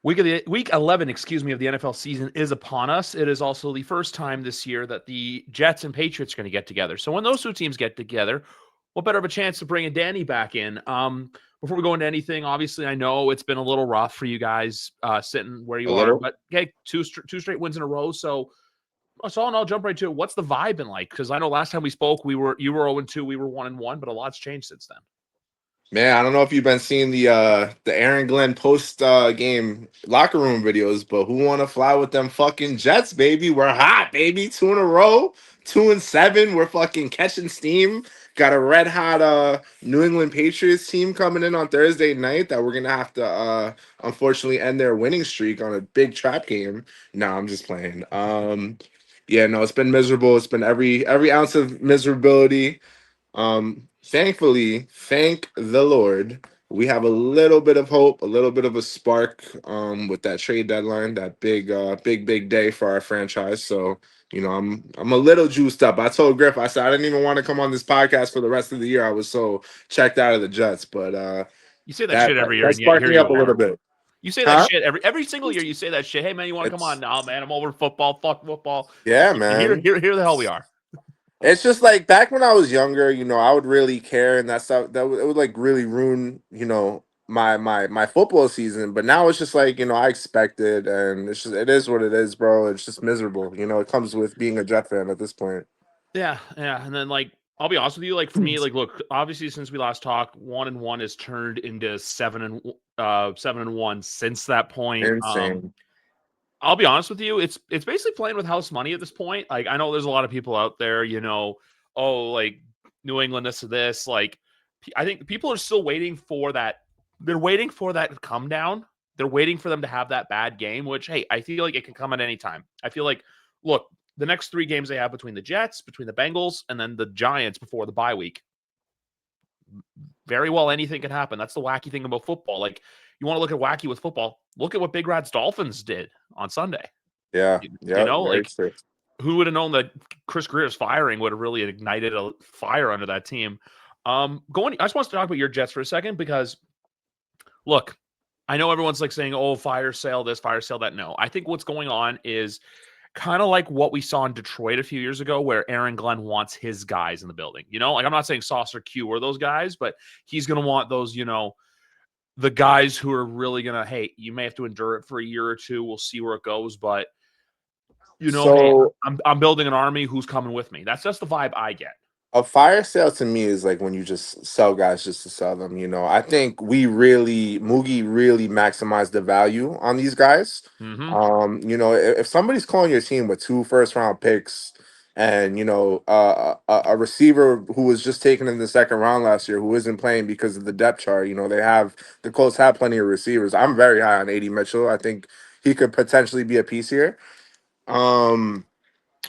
Week 11, excuse me, of the NFL season is upon us. It is also the first time this year that the Jets and Patriots are going to get together. So when those two teams get together, what better of a chance to bring Danny back in? Before we go into anything, obviously I know it's been a little rough for you guys sitting where A you are, little. but okay, two straight wins in a row. So and I'll jump right to it. What's the vibe been like? Because I know last time we spoke, you were 0-2, we were 1-1, but a lot's changed since then. Man, I don't know if you've been seeing the Aaron Glenn post game locker room videos, but who want to fly with them fucking Jets, baby? We're hot, baby. 2 in a row, 2-7. We're fucking catching steam. Got a red hot New England Patriots team coming in on Thursday night that we're gonna have to unfortunately end their winning streak on a big trap game. No, I'm just playing. Yeah, no, it's been miserable. It's been every ounce of miserability. Thankfully, thank the Lord, we have a little bit of hope, a little bit of a spark, with that trade deadline, that big day for our franchise. So, I'm a little juiced up. I told Griff, I said I didn't even want to come on this podcast for the rest of the year. I was so checked out of the Jets, but You say that that shit every year, that and yet sparked here me you up a are. little bit. You say that Huh? shit every single year. You say that shit. Hey man, you want to come on? It's No man, I'm over football. Fuck football. Yeah, And here, man. here, here the hell we are. It's just like back when I was younger, I would really care, and that stuff it would like really ruin, my football season. But now it's just like I expect it, and it is what it is, bro. It's just miserable. It comes with being a Jet fan at this point. Yeah. And then I'll be honest with you. Like for me, like look, obviously since we last talked, 1-1 has turned into 7-1 since that point. Insane. I'll be honest with you, it's basically playing with house money at this point. Like I know there's a lot of people out there, oh, like New England this. Like I think people are still waiting for that. They're waiting for that to come down. They're waiting for them to have that bad game, which hey, I feel like it can come at any time. I feel like look, the next 3 games they have between the Jets, between the Bengals, and then the Giants before the bye week. Very well anything can happen. That's the wacky thing about football. Like you want to look at wacky with football, look at what Big Rad's Dolphins did on Sunday. Yeah, yeah, very Like true. who would have known that Chris Greer's firing would have really ignited a fire under that team? I just want to talk about your Jets for a second because, look, I know everyone's like saying, "Oh, fire sale this, fire sale that." No, I think what's going on is kind of like what we saw in Detroit a few years ago, where Aaron Glenn wants his guys in the building. Like I'm not saying Sauce or Q or those guys, but he's going to want those, the guys who are really going to, hey, you may have to endure it for a year or two. We'll see where it goes, but hey, So I'm building an army who's coming with me. That's just the vibe I get. a fire sale to me is like when you just sell guys just to sell them. I think Moogie really maximized the value on these guys. Mm-hmm. If somebody's calling your team with 2 first-round picks and a receiver who was just taken in the second round last year who isn't playing because of the depth chart, the Colts have plenty of receivers. I'm very high on AD Mitchell. I think he could potentially be a piece here. Um,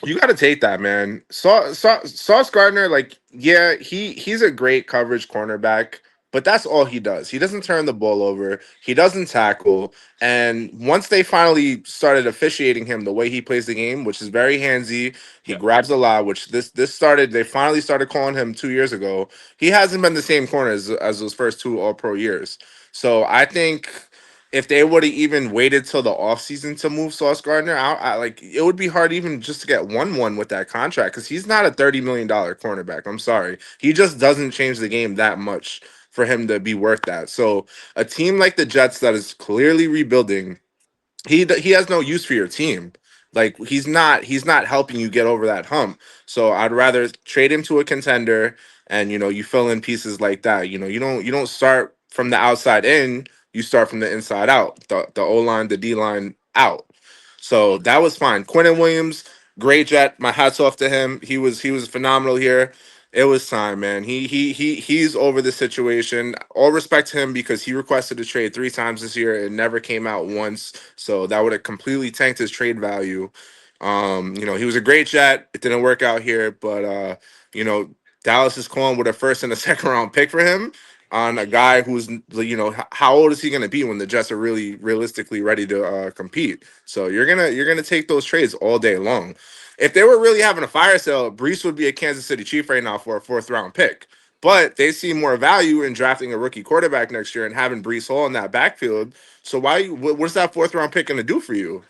you got to take that, man. Sauce Gardner, like, yeah, he's a great coverage cornerback, but that's all he does. He doesn't turn the ball over. He doesn't tackle. And once they finally started officiating him the way he plays the game, which is very handsy, he Yeah. grabs a lot. Which this started. They finally started calling him 2 years ago. He hasn't been the same corner as those first 2 All-Pro years. So I think if they would have even waited till the offseason to move Sauce Gardner out, like it would be hard even just to get 1-1 with that contract because he's not a $30 million cornerback. I'm sorry. He just doesn't change the game that much for him to be worth that. So a team like the Jets that is clearly rebuilding, he has no use for your team. Like he's not helping you get over that hump. So I'd rather trade him to a contender and you fill in pieces like that. You don't start from the outside in, you start from the inside out. The O line, the D line out. So that was fine. Quentin Williams, great jet. My hats off to him. He was phenomenal here. It was time, man. He's over the situation. All respect to him because he requested a trade 3 times this year. It never came out once. So that would have completely tanked his trade value. He was a great jet. It didn't work out here, but you know, Dallas is calling with a first and a second round pick for him on a guy who's how old is he going to be when the Jets are really realistically ready to compete? So you're gonna take those trades all day long. If they were really having a fire sale, Brees would be a Kansas City Chief right now for a 4th round pick. but they see more value in drafting a rookie quarterback next year and having Brees Hall in that backfield. So what's that fourth round pick going to do for you?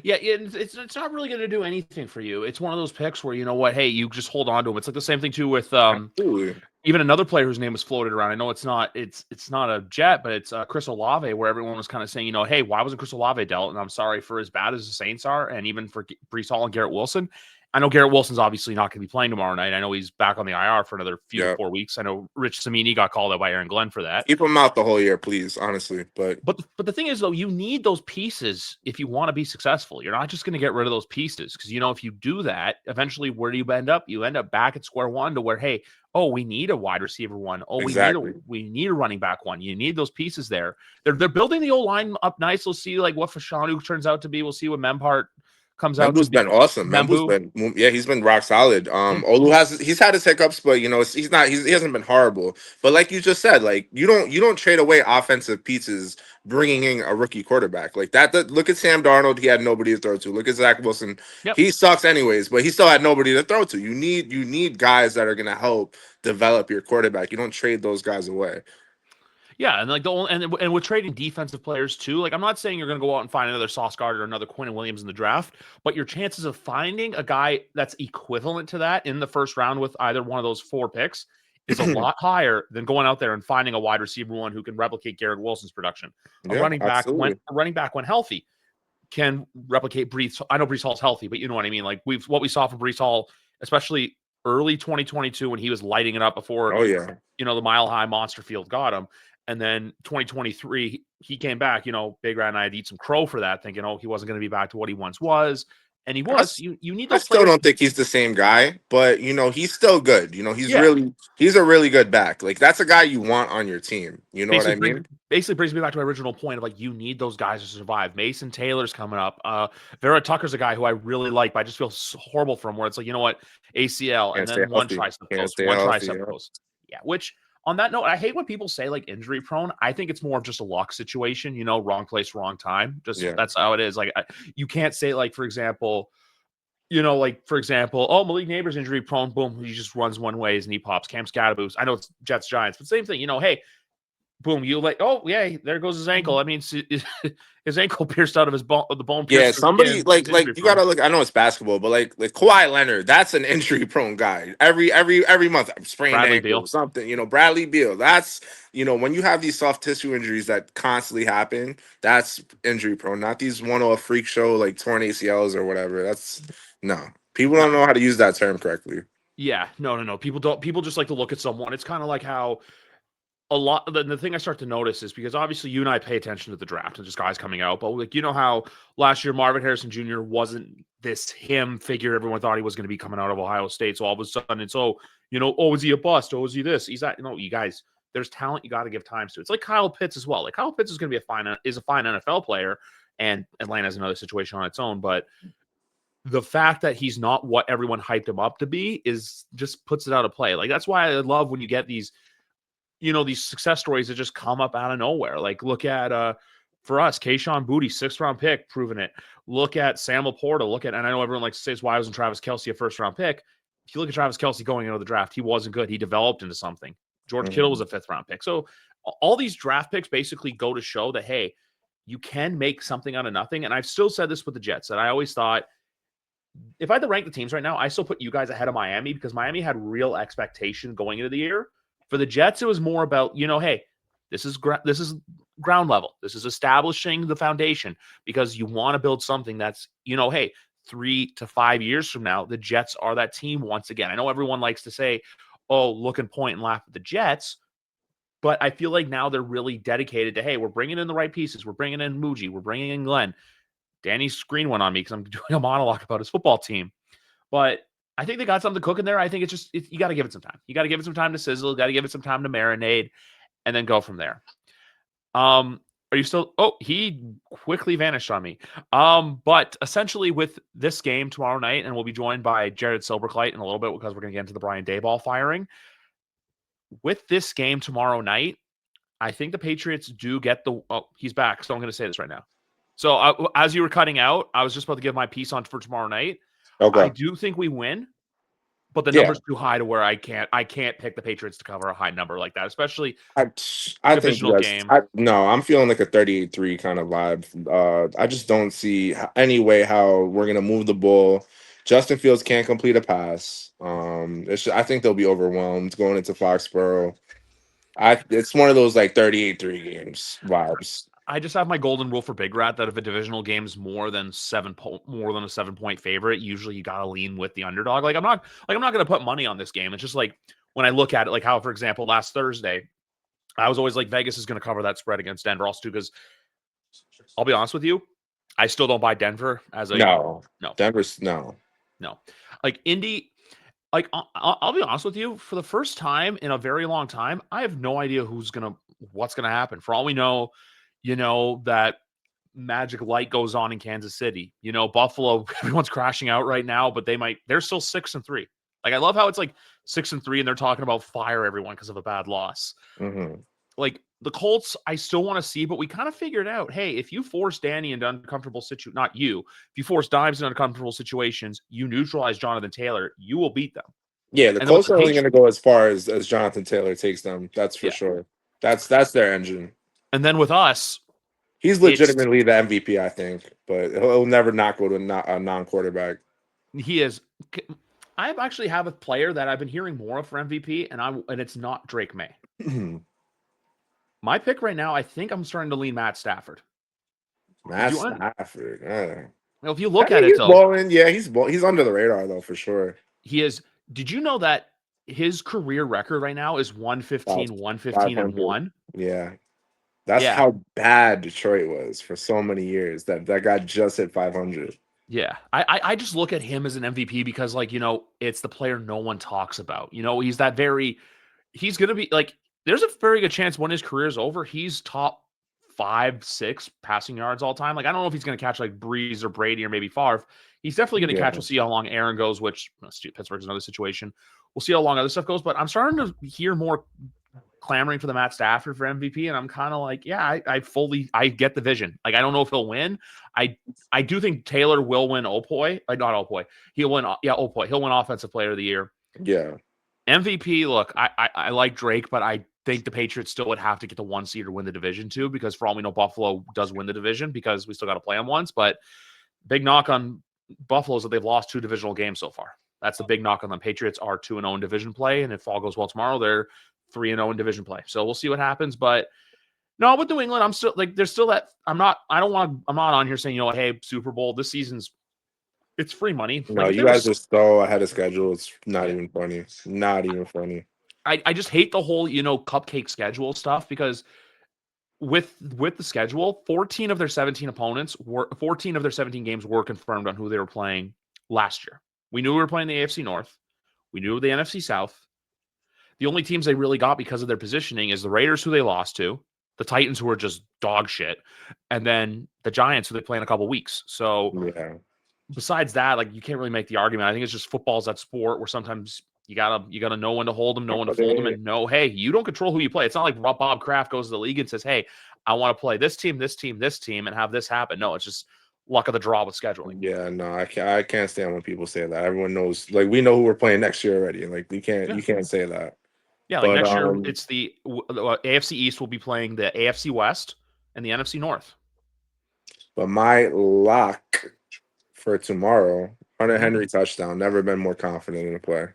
Yeah, it's not really going to do anything for you. It's one of those picks where, you know what, hey, you just hold on to him. It's like the same thing too with Absolutely. even another player whose name was floated around. I know it's not a Jet, but it's Chris Olave, where everyone was kind of saying, you know, hey, why wasn't Chris Olave dealt? And I'm sorry for as bad as the Saints are, and even for Brees Hall and Garrett Wilson. I know Garrett Wilson's obviously not going to be playing tomorrow night. I know he's back on the IR for another few to Yeah. 4 weeks. I know Rich Samini got called out by Aaron Glenn for that. Keep him out the whole year, please, honestly. But the thing is, though, you need those pieces if you want to be successful. You're not just going to get rid of those pieces because, you know, if you do that, eventually, where do you end up? You end up back at square one to where, hey, oh, we need a wide receiver one. Oh, Exactly. we need a running back one. You need those pieces there. They're building the old line up nice. We'll see like what Fashanu turns out to be. We'll see what Membhart comes out to Membu's be. been awesome. Membu. He's been rock solid. Yeah. Olu he's had his hiccups, but you know he hasn't been horrible. But like you just said, like you don't trade away offensive pieces bringing in a rookie quarterback like that. Look at Sam Darnold, he had nobody to throw to. Look at Zach Wilson, Yep. he sucks anyways, but he still had nobody to throw to. You need guys that are gonna help develop your quarterback. You don't trade those guys away. Yeah, and like the only, and with trading defensive players too, like I'm not saying you're going to go out and find another Sauce Gardner or another Quentin Williams in the draft, but your chances of finding a guy that's equivalent to that in the first round with either one of those 4 picks is a lot higher than going out there and finding a wide receiver one who can replicate Garrett Wilson's production. Yeah, absolutely. A running back when healthy can replicate Brees. I know Brees Hall's healthy, but you know what I mean. Like what we saw from Brees Hall, especially early 2022 when he was lighting it up before, Oh yeah. you know, the Mile High Monster Field got him. And then 2023, he came back, you know, Big Rat and I had to eat some crow for that, thinking, oh, he wasn't going to be back to what he once was. And he I, was. You need I those still players. don't think he's the same guy, but you know, he's still good. You know, Yeah. he's a really good back. Like that's a guy you want on your team. You know what I mean? Basically brings me back to my original point of like, you need those guys to survive. Mason Taylor's coming up. Vera Tucker's a guy who I really like, but I just feel so horrible for him where it's like, you know what, ACL and Can't stay then one healthy. tricep Can't post, stay one healthy. tricep post. Yeah, which on that note, I hate when people say like injury prone. I think it's more of just a luck situation, you know, wrong place, wrong time. Just Yeah. that's how it is. Like you can't say like, for example, you know, like for example, oh, Malik Neighbors injury prone, boom, he just runs one way, his knee pops. Cam Scatterboos, I know it's Jets Giants, but same thing. You know, boom, you like, oh yeah, there goes his ankle. I mean, his ankle pierced out of his bone, the bone Yeah, pierced his somebody skin. like He's injury you prone. gotta look. I know it's basketball, but like Kawhi Leonard, that's an injury prone guy. Every month, sprained Bradley ankle, Beal. something. You know, Bradley Beal. That's when you have these soft tissue injuries that constantly happen, that's injury prone. Not these one-off freak show like torn ACLs or whatever. That's no. People No, don't know how to use that term correctly. yeah, no. People don't. People just like to look at someone. It's kind of like how a lot. The thing I start to notice is because obviously you and I pay attention to the draft and just guys coming out, but like you know how last year Marvin Harrison Jr. wasn't this him figure everyone thought he was going to be coming out of Ohio State. So all of a sudden it's oh, is he a bust? Oh, is he this? He's that. You guys. There's talent you got to give times to. It's like Kyle Pitts as well. Like Kyle Pitts is going to be a fine NFL player, and Atlanta's another situation on its own, but the fact that he's not what everyone hyped him up to be is just puts it out of play. Like that's why I love when you get these, these success stories that just come up out of nowhere. Like look at for us, Kayshon Boutte, 6th round pick, proving it. Look at Sam Laporta. And I know everyone likes to say why wasn't Travis Kelce a 1st round pick? If you look at Travis Kelce going into the draft, he wasn't good. He developed into something. George Kittle was a 5th round pick. So all these draft picks basically go to show that hey, you can make something out of nothing. And I've still said this with the Jets that I always thought if I had to rank the teams right now, I still put you guys ahead of Miami because Miami had real expectation going into the year. For the Jets, it was more about, hey, this is ground level. This is establishing the foundation because you want to build something that's, hey, 3 to 5 years from now, the Jets are that team once again. I know everyone likes to say, oh, look and point and laugh at the Jets, but I feel like now they're really dedicated to, hey, we're bringing in the right pieces. We're bringing in Muji. We're bringing in Glenn. Danny's screen went on me because I'm doing a monologue about his football team. But I think they got something cooking there. I think it's just, you got to give it some time. You got to give it some time to sizzle. Got to give it some time to marinate and then go from there. Are you still, he quickly vanished on me. But essentially with this game tomorrow night, and we'll be joined by Jared Silberkleit in a little bit because we're going to get into the Brian Daboll firing. With this game tomorrow night, I think the Patriots do get he's back. So I'm going to say this right now. So as you were cutting out, I was just about to give my piece on for tomorrow night. Okay. I do think we win, but the Yeah, number's too high to where I can't pick the Patriots to cover a high number like that, especially I I think divisional that's game. no, I'm feeling like a 38-3 kind of vibe. I just don't see any way how we're gonna move the ball. Justin Fields can't complete a pass. I think they'll be overwhelmed going into Foxborough. It's one of those like 38-3 games vibes. I just have my golden rule for Big Rat that if a divisional game's more than more than a 7 point favorite, usually you gotta lean with the underdog. I'm not gonna put money on this game. It's just like when I look at it, like how, for example, last Thursday, I was always like Vegas is gonna cover that spread against Denver, also too, because I'll be honest with you, I still don't buy Denver as a No, no, Denver's no. no. Like Indy, like I'll be honest with you, for the first time in a very long time, I have no idea what's gonna happen. For all we know, that magic light goes on in Kansas City. Buffalo, everyone's crashing out right now, but they're still 6-3. Like I love how it's like 6-3 and they're talking about fire everyone because of a bad loss. Hmm. Like the Colts, I still want to see, but we kind of figured out, hey, if you force Danny into uncomfortable not you, if you force Dimes into uncomfortable situations, you neutralize Jonathan Taylor, you will beat them. Yeah, the And then with Colts the are only Patriots, going to go as far as Jonathan Taylor takes them. That's for yeah. sure. That's their engine. And then with us, He's it's legitimately the MVP, I think, but he'll never not go to a non-quarterback. he is. I actually have a player that I've been hearing more of for MVP, and it's not Drake May. My pick right now, I think I'm starting to lean Matt Stafford. Matt Do I? Stafford. Well, if you I look mean, at it he's though, balling. Yeah, he's under the radar though for sure. he is. Did you know that his career record right now is About 115, 115, and 500. 1? Yeah, that's Yeah. how bad Detroit was for so many years. That guy just hit 500. Yeah. I just look at him as an MVP because, like, it's the player no one talks about. He's going to be like, there's a very good chance when his career is over, he's top 5, 6 passing yards all time. Like, I don't know if he's going to catch like Breeze or Brady or maybe Favre. He's definitely going to catch. Yeah, We'll see how long Aaron goes, which Pittsburgh's another situation. We'll see how long other stuff goes. But I'm starting to hear more clamoring for the Matt Stafford for MVP, and I'm kind of like, yeah, I get the vision. Like, I don't know if he'll win. I do think Taylor will win Opoi. Not Opoi. He'll win. Yeah, Opoi. He'll win Offensive Player of the Year. yeah, MVP. Look, I like Drake, but I think the Patriots still would have to get the 1 seed or win the division too, because for all we know, Buffalo does win the division because we still got to play them once. But big knock on Buffalo is that they've lost 2 divisional games so far. That's the big knock on them. Patriots are 2-0 in division play, and if all goes well tomorrow, they're 3-0 in division play. So we'll see what happens. But no, with New England, I'm still like, there's still that. I'm not on here saying, hey, Super Bowl, this season's, it's free money. no, Like if you they were, guys are so ahead of schedule. It's not yeah, even funny. Not even funny. I just hate the whole, cupcake schedule stuff because with the schedule, 14 of their 17 games were confirmed on who they were playing last year. We knew we were playing the AFC North. We knew the NFC South. The only teams they really got because of their positioning is the Raiders, who they lost to, the Titans, who are just dog shit, and then the Giants, who they play in a couple weeks. So Yeah, besides that, like, you can't really make the argument. I think it's just football's that sport where sometimes you gotta know when to hold them, know when to fold them, and know, hey, you don't control who you play. It's not like Bob Kraft goes to the league and says, hey, I want to play this team, this team, this team, and have this happen. No, it's just luck of the draw with scheduling. yeah. No, I can't stand when people say that. Everyone knows, like we know who we're playing next year already. Like Yeah. you can't say that. Yeah, like But next year, it's the AFC East will be playing the AFC West and the NFC North. my lock for tomorrow, Hunter Mhm. Henry touchdown. Never been more confident in a play.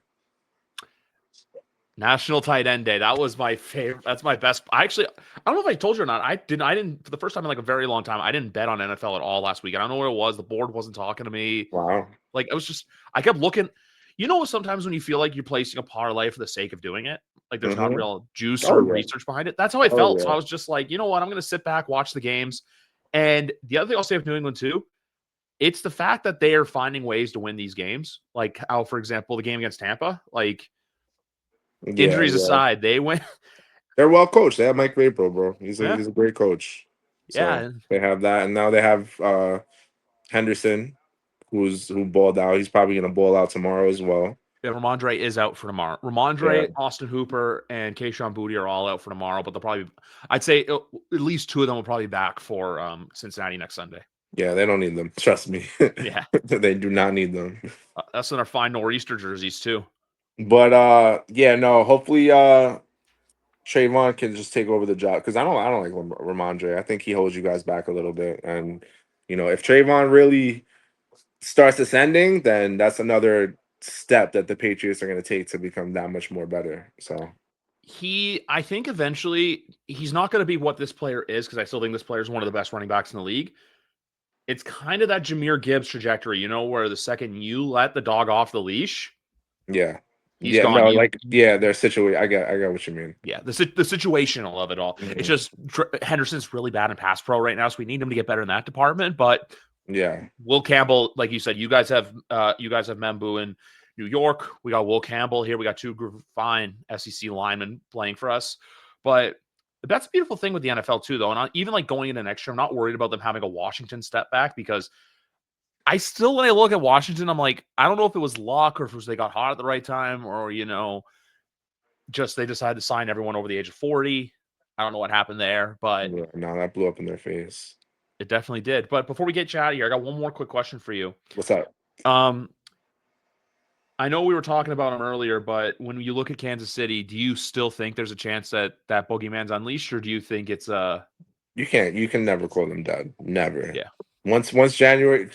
National Tight End Day. That was my favorite. That's my best. I don't know if I told you or not. I didn't for the first time in like a very long time. I didn't bet on NFL at all last week. I don't know what it was. The board wasn't talking to me. Wow. Like, I kept looking. Sometimes when you feel like you're placing a parlay for the sake of doing it, like there's not Mm-hmm. real juice Oh or yeah. research behind it. That's how I Oh felt. So yeah. I was just like, you know what? I'm going to sit back, watch the games. And the other thing I'll say with New England too, it's the fact that they are finding ways to win these games. Like how, for example, the game against Tampa, like Yeah, injuries yeah. aside, they win. They're well coached. They have Mike Vrabel, bro. He's a Yeah. he's a great coach. So Yeah. they have that, and now they have Henderson, who balled out. He's probably gonna ball out tomorrow as well. Yeah, Ramondre is out for tomorrow. Yeah, Ramondre, Austin Hooper, and Keyshawn Booty are all out for tomorrow, but they'll probably, I'd say at least 2 of them will probably be back for Cincinnati next Sunday. yeah. They don't need them. Trust me. Yeah. They do not need them. That's in our fine nor'easter jerseys too. But yeah, no. Hopefully, Trayvon can just take over the job because I don't like Ramondre. I think he holds you guys back a little bit, and if Trayvon really starts ascending, then that's another step that the Patriots are going to take to become that much more better. So I think eventually he's not going to be what this player is because I still think this player is one of the best running backs in the league. It's kind of that Jahmyr Gibbs trajectory, where the second you let the dog off the leash, yeah, he's yeah, gone. no, like yeah, their situation. I got what you mean. Yeah, the situational of it all. It's Mhm. just Henderson's really bad in pass pro right now, so we need him to get better in that department. But Yeah, Will Campbell, like you said, you guys have Membu in New York. We got Will Campbell here. We got two fine SEC linemen playing for us. But that's a beautiful thing with the NFL too, though. And even like going into next year, I'm not worried about them having a Washington step back because I still, when I look at Washington, I'm like, I don't know if it was luck or if it was they got hot at the right time or just they decided to sign everyone over the age of 40. I don't know what happened there, but yeah, no, that blew up in their face. it definitely did. But before we get you out of here, I got one more quick question for you. What's up? Um, I know we were talking about him earlier, but when you look at Kansas City, do you still think there's a chance that boogeyman's unleashed, or do you think it's You can never call them dead. Never. yeah? Once January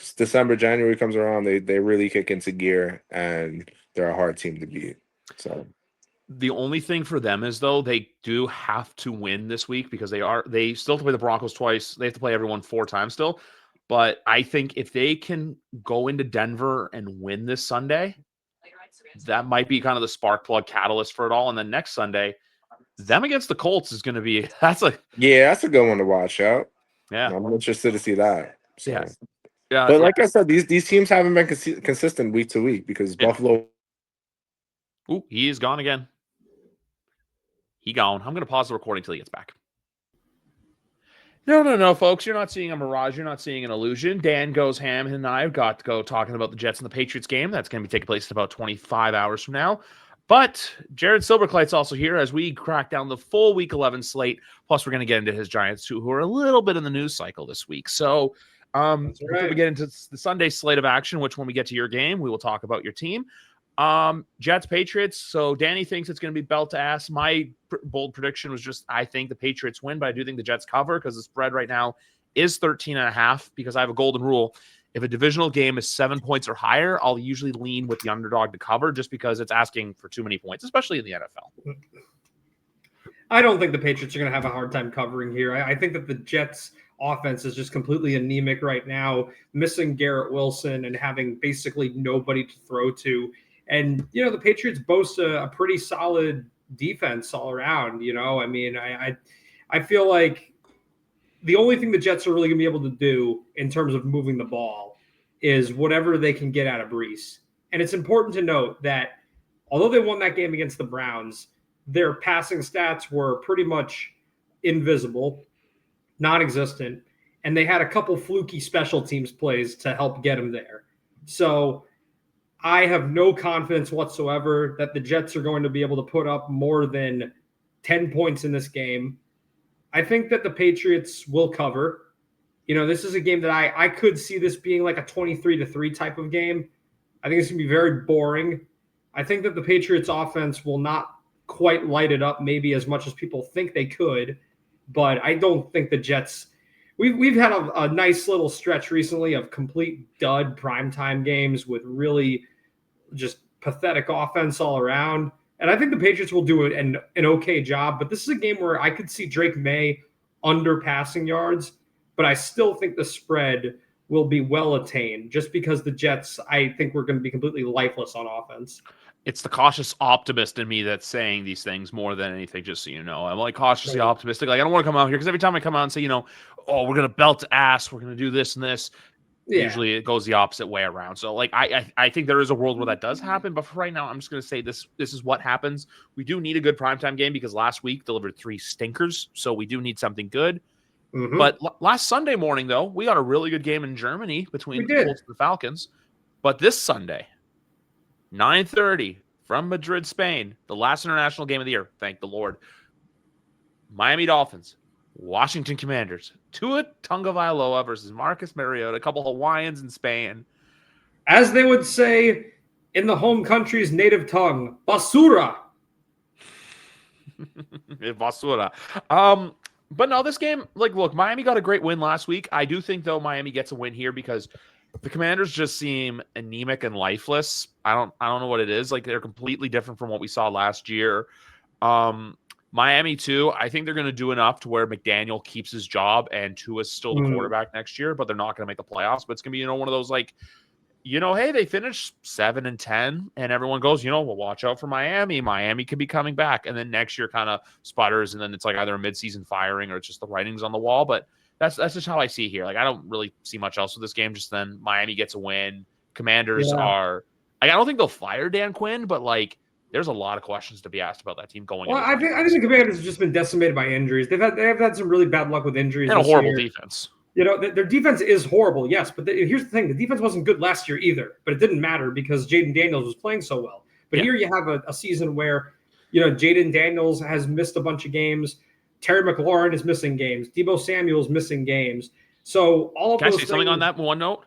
comes around, they really kick into gear and they're a hard team to beat. So The only thing for them is though they do have to win this week because they still have to play the Broncos twice. They have to play everyone 4 times still. But I think if they can go into Denver and win this Sunday, that might be kind of the spark plug catalyst for it all. And then next Sunday, them against the Colts is going to be yeah, that's a good one to watch out. yeah, I'm interested to see that. yeah, So, yeah, but yeah, like I said, these teams haven't been consistent week to week because yeah. Buffalo. Ooh, he is gone again. He gone. I'm going to pause the recording till he gets back. No, folks. You're not seeing a mirage. You're not seeing an illusion. Dan goes ham and I have got to go talking about the Jets and the Patriots game. That's going to be taking place in about 25 hours from now. But Jared Silverclight's also here as we crack down the full Week 11 slate. Plus, we're going to get into his Giants, who are a little bit in the news cycle this week. So, before we get into the Sunday slate of action, which when we get to your game, we will talk about your team. Jets, Patriots. So Danny thinks it's going to be belt to ass. My bold prediction was just, I think the Patriots win, but I do think the Jets cover because the spread right now is 13.5 because I have a golden rule. If a divisional game is 7 points or higher, I'll usually lean with the underdog to cover just because it's asking for too many points, especially in the NFL. I don't think the Patriots are going to have a hard time covering here. I think that the Jets offense is just completely anemic right now, missing Garrett Wilson and having basically nobody to throw to. And, the Patriots boast a pretty solid defense all around. I mean, I feel like the only thing the Jets are really going to be able to do in terms of moving the ball is whatever they can get out of Brees. And it's important to note that although they won that game against the Browns, their passing stats were pretty much invisible, non-existent, and they had a couple fluky special teams plays to help get them there. So I have no confidence whatsoever that the Jets are going to be able to put up more than 10 points in this game. I think that the Patriots will cover. This is a game that I could see this being like a 23-3 type of game. I think it's going to be very boring. I think that the Patriots offense will not quite light it up maybe as much as people think they could, but I don't think the Jets we've had a nice little stretch recently of complete dud primetime games with really just pathetic offense all around. And I think the Patriots will do an okay job, but this is a game where I could see Drake May under passing yards, but I still think the spread will be well attained just because the Jets, I think we're going to be completely lifeless on offense. It's the cautious optimist in me that's saying these things more than anything, just so you know. I'm like cautiously optimistic. Like, I don't want to come out here because every time I come out and say, oh, we're going to belt ass, we're going to do this and this, usually it goes the opposite way around. So, like, I think there is a world where that does happen. But for right now, I'm just going to say this is what happens. We do need a good primetime game because last week delivered 3 stinkers. So we do need something good. Mm-hmm. But last Sunday morning, though, we got a really good game in Germany between the Colts and the Falcons. But this Sunday, 9:30 from Madrid, Spain, the last international game of the year. Thank the Lord. Miami Dolphins, Washington Commanders, Tua Tagovailoa versus Marcus Mariota, a couple Hawaiians in Spain. As they would say in the home country's native tongue, Basura. Basura. But no, this game, like, look, Miami got a great win last week. I do think, though, Miami gets a win here because the Commanders just seem anemic and lifeless. I don't know what it is. Like, they're completely different from what we saw last year. Miami, too, I think they're going to do enough to where McDaniel keeps his job and Tua's still the quarterback next year, but they're not going to make the playoffs. But it's going to be, one of those, like, hey, they finished 7-10, and everyone goes, well, watch out for Miami. Miami could be coming back. And then next year kind of sputters, and then it's like either a midseason firing or it's just the writing's on the wall. But that's just how I see it here. Like, I don't really see much else with this game. Just then Miami gets a win. Commanders are – I don't think they'll fire Dan Quinn, but, like, there's a lot of questions to be asked about that team going. Well, I think the Commanders have just been decimated by injuries. They have had some really bad luck with injuries. And a horrible defense. Their defense is horrible, yes. But here's the thing. The defense wasn't good last year either. But it didn't matter because Jaden Daniels was playing so well. But here you have a season where, Jaden Daniels has missed a bunch of games. Terry McLaurin is missing games. Deebo Samuel's missing games. So all of those things. Can I say something on that one note?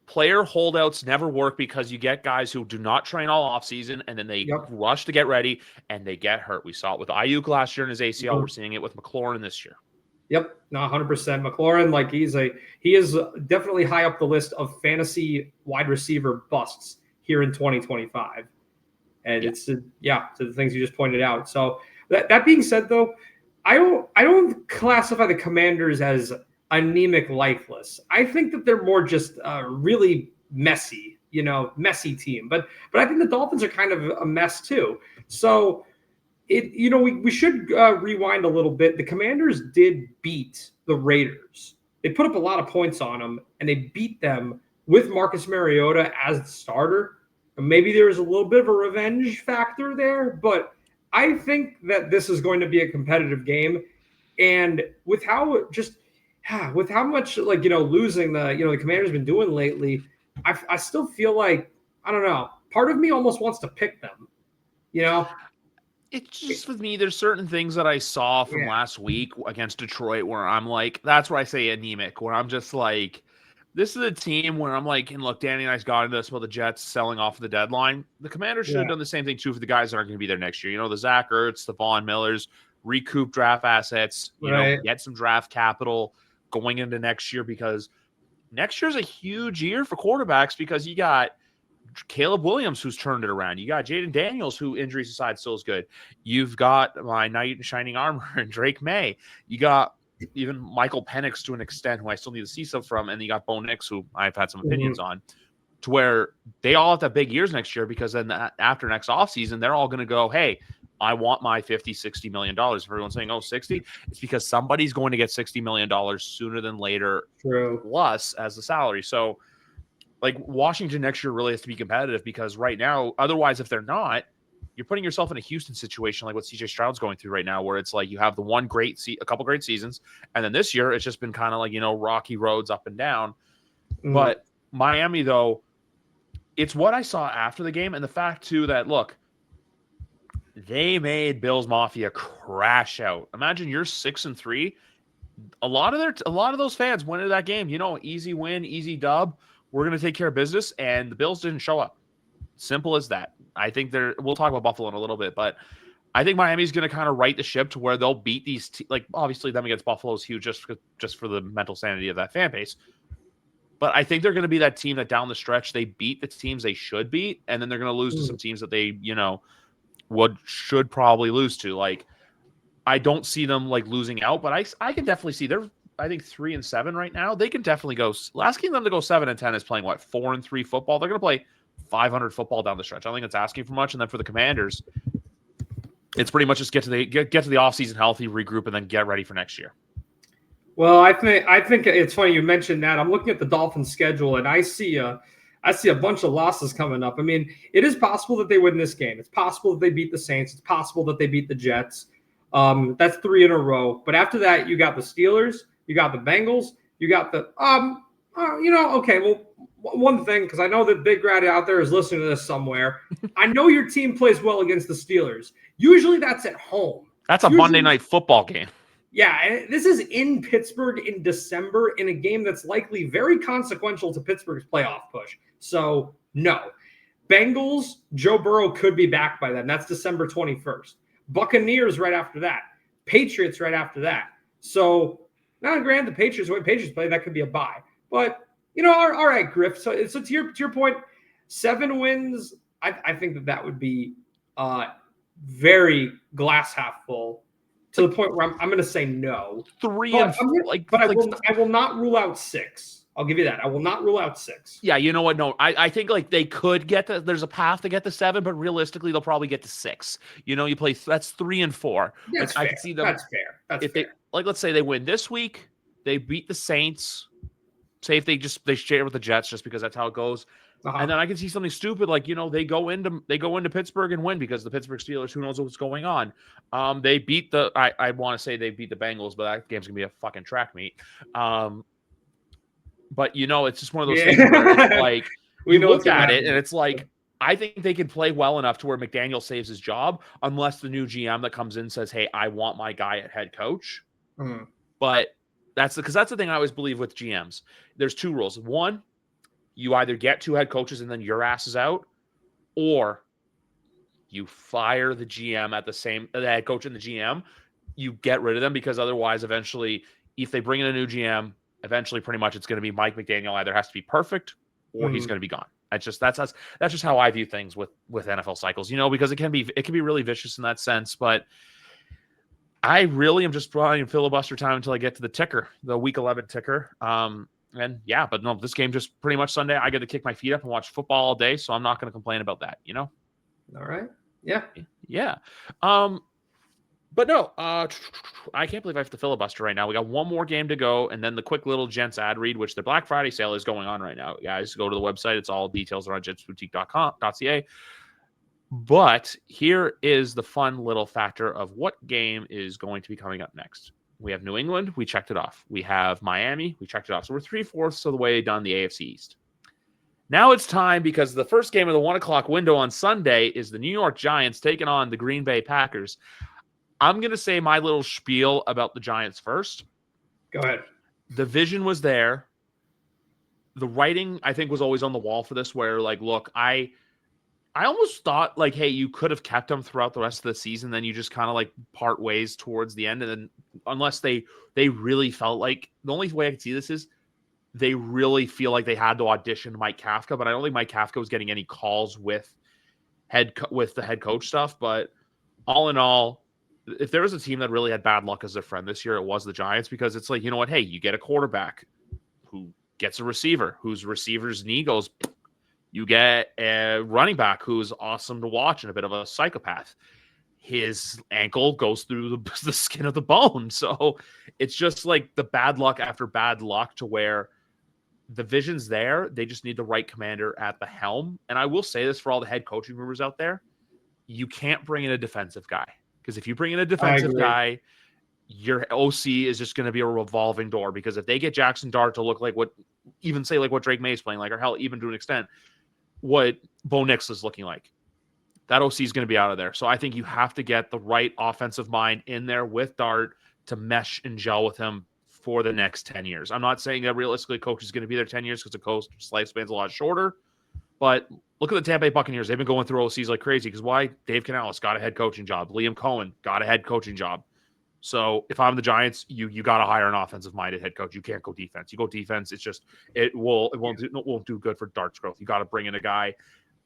Player holdouts never work because you get guys who do not train all offseason, and then they rush to get ready, and they get hurt. We saw it with Ayuk last year in his ACL. We're seeing it with McLaurin this year. Yep, no, 100%. McLaurin, like he is definitely high up the list of fantasy wide receiver busts here in 2025. And it's to the things you just pointed out. So that being said, though, I don't classify the Commanders as anemic, lifeless. I think that they're more just really messy, messy team. But I think the Dolphins are kind of a mess too. So we should rewind a little bit. The Commanders did beat the Raiders. They put up a lot of points on them, and they beat them with Marcus Mariota as the starter. And maybe there was a little bit of a revenge factor there, but I think that this is going to be a competitive game. And with how much losing the Commanders been doing lately, I still feel like, I don't know, part of me almost wants to pick them, It's just with me, there's certain things that I saw from last week against Detroit where I'm like, that's where I say anemic, where I'm just like, this is a team where I'm like, and look, Danny and I got into this about the Jets selling off the deadline. The Commanders should have done the same thing too for the guys that aren't going to be there next year. The Zach Ertz, the Von Millers, recoup draft assets, get some draft capital going into next year, because next year's a huge year for quarterbacks because you got Caleb Williams, who's turned it around. You got Jaden Daniels, who injuries aside still is good. You've got my knight in shining armor and Drake May. You got even Michael Penix to an extent, who I still need to see stuff from. And you got Bo Nix, who I've had some opinions on, to where they all have to have big years next year, because then after next offseason, they're all going to go, hey, I want my $50-60 million. If everyone's saying, 60, it's because somebody's going to get $60 million sooner than later. True. Plus as the salary. So, like, Washington next year really has to be competitive, because right now, otherwise, if they're not, you're putting yourself in a Houston situation like what CJ Stroud's going through right now, where it's like you have the a couple great seasons, and then this year it's just been kind of like, rocky roads up and down. But Miami, though, it's what I saw after the game, and the fact too that, look, they made Bills Mafia crash out. Imagine you're 6-3. A lot of those fans went into that game, easy win, easy dub. We're going to take care of business, and the Bills didn't show up. Simple as that. I think we'll talk about Buffalo in a little bit, but I think Miami's going to kind of right the ship to where they'll beat these obviously them against Buffalo is huge just for the mental sanity of that fan base. But I think they're going to be that team that down the stretch they beat the teams they should beat, and then they're going to lose to some teams that they, should probably lose to. Like, I don't see them like losing out, but I can definitely see they're, I think, 3-7 right now. They can definitely go. Asking them to go 7-10 is playing 4-3 football. They're going to play 500 football down the stretch. I don't think it's asking for much. And then for the Commanders, it's pretty much just get to the offseason healthy, regroup, and then get ready for next year. Well, I think it's funny you mentioned that. I'm looking at the Dolphins schedule, and I see a bunch of losses coming up. I mean, it is possible that they win this game. It's possible that they beat the Saints. It's possible that they beat the Jets. That's 3 in a row. But after that, you got the Steelers, you got the Bengals, you got the okay. Well, one thing, because I know that Big Rat out there is listening to this somewhere. I know your team plays well against the Steelers. Usually, that's at home. That's a Monday night football game. Yeah, and this is in Pittsburgh in December in a game that's likely very consequential to Pittsburgh's playoff push. So, no. Bengals, Joe Burrow could be back by then. That's December 21st. Buccaneers right after that. Patriots right after that. So, now granted, the Patriots play, that could be a bye. But, all right, Griff. So to your point, 7 wins, I think that would be very glass half full, to the point where I'm going to say no. 3 but and I will not rule out 6. I'll give you that. I will not rule out 6. Yeah, you know what? No, I think like they could get there's a path to get to 7, but realistically they'll probably get to 6. You play that's 3 and 4. That's like, fair. I can see them. That's fair. That's if fair. let's say they win this week, they beat the Saints. Say if they share with the Jets just because that's how it goes. And then I can see something stupid like they go into Pittsburgh and win because the Pittsburgh Steelers, who knows what's going on. They beat I want to say they beat the Bengals, but that game's gonna be a fucking track meet. But it's just one of those things where it's like we look at it and it's like I think they can play well enough to where McDaniel saves his job unless the new GM that comes in says, "Hey, I want my guy at head coach." Mm-hmm. But that's the thing I always believe with GMs. There's 2 rules. 1, you either get 2 head coaches and then your ass is out, or you fire the GM the head coach and the GM. You get rid of them because otherwise, eventually, if they bring in a new GM, eventually, pretty much, it's going to be Mike McDaniel either has to be perfect or he's going to be gone. That's just how I view things with NFL cycles. Because it can be really vicious in that sense, but. I really am just trying filibuster time until I get to the ticker, the week 11 ticker. And yeah, but no, this game just pretty much Sunday. I get to kick my feet up and watch football all day, so I'm not going to complain about that. All right. Yeah. Yeah. But no, I can't believe I have to filibuster right now. We got one more game to go, and then the quick little Gents ad read, which the Black Friday sale is going on right now. Guys, go to the website. It's all details are on gentsboutique.ca. But here is the fun little factor of what game is going to be coming up next. We have New England. We checked it off. We have Miami. We checked it off. So we're 3/4 of the way done the AFC East. Now it's time because the first game of the 1 o'clock window on Sunday is the New York Giants taking on the Green Bay Packers. I'm going to say my little spiel about the Giants first. Go ahead. The vision was there. The writing, I think, was always on the wall for this where, like, look, I almost thought, like, hey, you could have kept them throughout the rest of the season. Then you just kind of, like, part ways towards the end. And then unless they really felt like – the only way I could see this is they really feel like they had to audition Mike Kafka. But I don't think Mike Kafka was getting any calls with the head coach stuff. But all in all, if there was a team that really had bad luck as their friend this year, it was the Giants, because it's like, you know what? Hey, you get a quarterback who gets a receiver whose receiver's knee goes – you get a running back who's awesome to watch and a bit of a psychopath. His ankle goes through the skin of the bone. So it's just like the bad luck after bad luck to where the vision's there. They just need the right commander at the helm. And I will say this for all the head coaching rumors out there. You can't bring in a defensive guy, because if you bring in a defensive guy, your OC is just going to be a revolving door, because if they get Jackson Dart to look like what Drake May is playing like, or hell, even to an extent, what Bo Nix is looking like, that OC is going to be out of there. So I think you have to get the right offensive mind in there with Dart to mesh and gel with him for the next 10 years. I'm not saying that realistically coach is going to be there 10 years because the coach lifespan's a lot shorter, but look at the Tampa Bay Buccaneers. They've been going through OCs like crazy, because why? Dave Canales got a head coaching job. Liam Cohen got a head coaching job. So if I'm the Giants, you got to hire an offensive-minded head coach. You can't go defense. You go defense, it's just it won't do good for Dart's growth. You got to bring in a guy.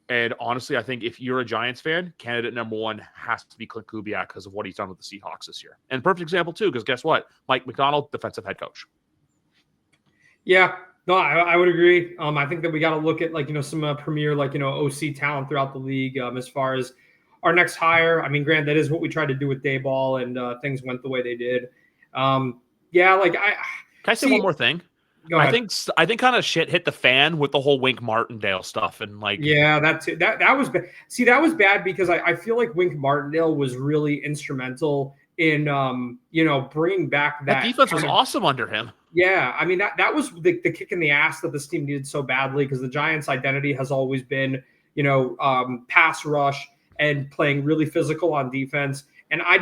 And honestly, I think if you're a Giants fan, candidate number 1 has to be Clint Kubiak because of what he's done with the Seahawks this year. And perfect example too, because guess what? Mike McDonald, defensive head coach. Yeah, no, I would agree. I think that we got to look at some premier OC talent throughout the league as far as our next hire. I mean, granted, that is what we tried to do with Daboll, and things went the way they did. Can I say one more thing? Go ahead. I think kind of shit hit the fan with the whole Wink Martindale stuff, and that was bad. See, that was bad because I feel like Wink Martindale was really instrumental in bringing back that defense was awesome under him. Yeah, I mean that was the kick in the ass that this team needed so badly, because the Giants' identity has always been pass rush and playing really physical on defense. And I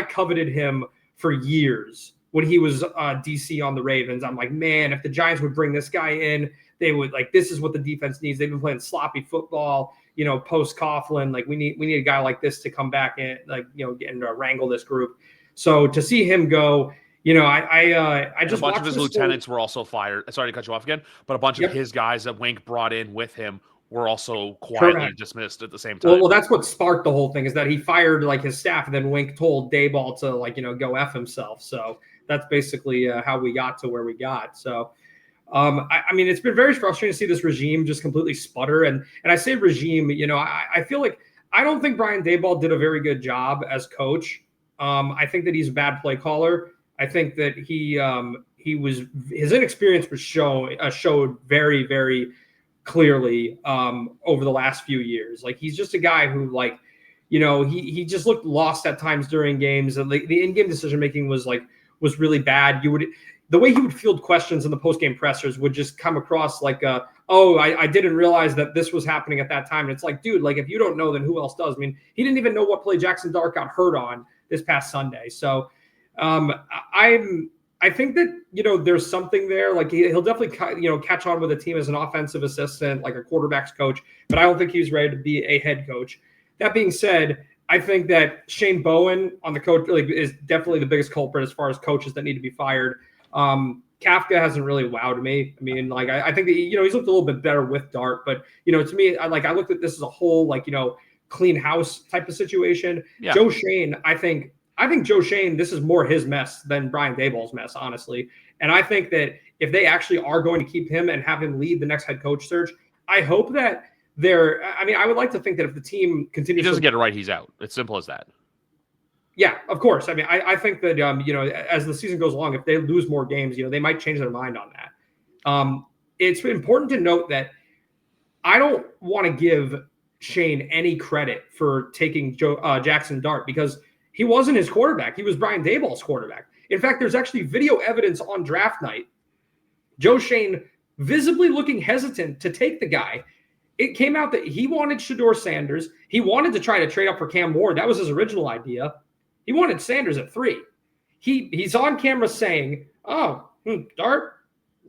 coveted him for years when he was DC on the Ravens. I'm like, man, if the Giants would bring this guy in, they would like, this is what the defense needs. They've been playing sloppy football, post Coughlin. Like we need a guy like this to come back and get and wrangle this group. So to see him go, I just a bunch of his lieutenants were also fired. Sorry to cut you off again, but a bunch of his guys that Wink brought in with him were also quietly dismissed at the same time. Well, that's what sparked the whole thing, is that he fired like his staff, and then Wink told Daboll to go F himself. So that's basically how we got to where we got. So, I mean, it's been very frustrating to see this regime just completely sputter. And I say regime, I feel like I don't think Brian Daboll did a very good job as coach. I think that he's a bad play caller. I think that his inexperience was showed very, very clearly over the last few years. Like, he's just a guy who, he just looked lost at times during games, and the in-game decision making was really bad. The way he would field questions in the post-game pressers would just come across like, I didn't realize that this was happening at that time. And it's like, dude, like, if you don't know, then who else does? I mean, he didn't even know what play Jackson Dart got hurt on this past Sunday. So I think that, there's something there. Like, he'll definitely, catch on with a team as an offensive assistant, like a quarterback's coach, but I don't think he's ready to be a head coach. That being said, I think that Shane Bowen on the coach is definitely the biggest culprit as far as coaches that need to be fired. Kafka hasn't really wowed me. I mean, I think that, he's looked a little bit better with Dart, but, to me, I looked at this as a whole, clean house type of situation. Yeah. Joe Shane, I think Joe Shane, this is more his mess than Brian Daboll's mess, honestly. And I think that if they actually are going to keep him and have him lead the next head coach search, I hope that I would like to think that if the team continues, he doesn't get it right, he's out. It's simple as that. Yeah, of course. I mean, I think that, as the season goes along, if they lose more games, they might change their mind on that. It's important to note that I don't want to give Shane any credit for taking Jackson Dart, because he wasn't his quarterback. He was Brian Daboll's quarterback. In fact, there's actually video evidence on draft night. Joe Shane visibly looking hesitant to take the guy. It came out that he wanted Shedeur Sanders. He wanted to try to trade up for Cam Ward. That was his original idea. He wanted Sanders at 3. He's on camera saying, Dart,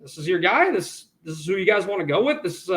this is your guy. This is who you guys want to go with. This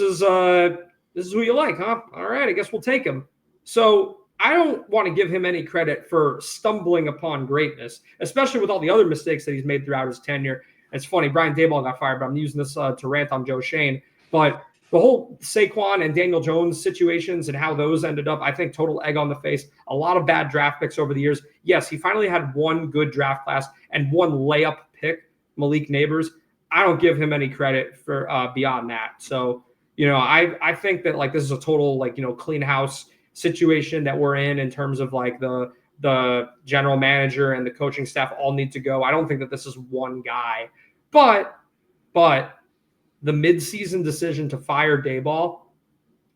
is who you like, huh? All right, I guess we'll take him. So I don't want to give him any credit for stumbling upon greatness, especially with all the other mistakes that he's made throughout his tenure. It's funny, Brian Daboll got fired, but I'm using this to rant on Joe Shane. But the whole Saquon and Daniel Jones situations and how those ended up, I think total egg on the face. A lot of bad draft picks over the years. Yes, he finally had one good draft class and one layup pick, Malik Neighbors. I don't give him any credit for beyond that. So, I think that this is a total clean house situation that we're in terms of the general manager and the coaching staff all need to go. I don't think that this is one guy, but the midseason decision to fire Daboll,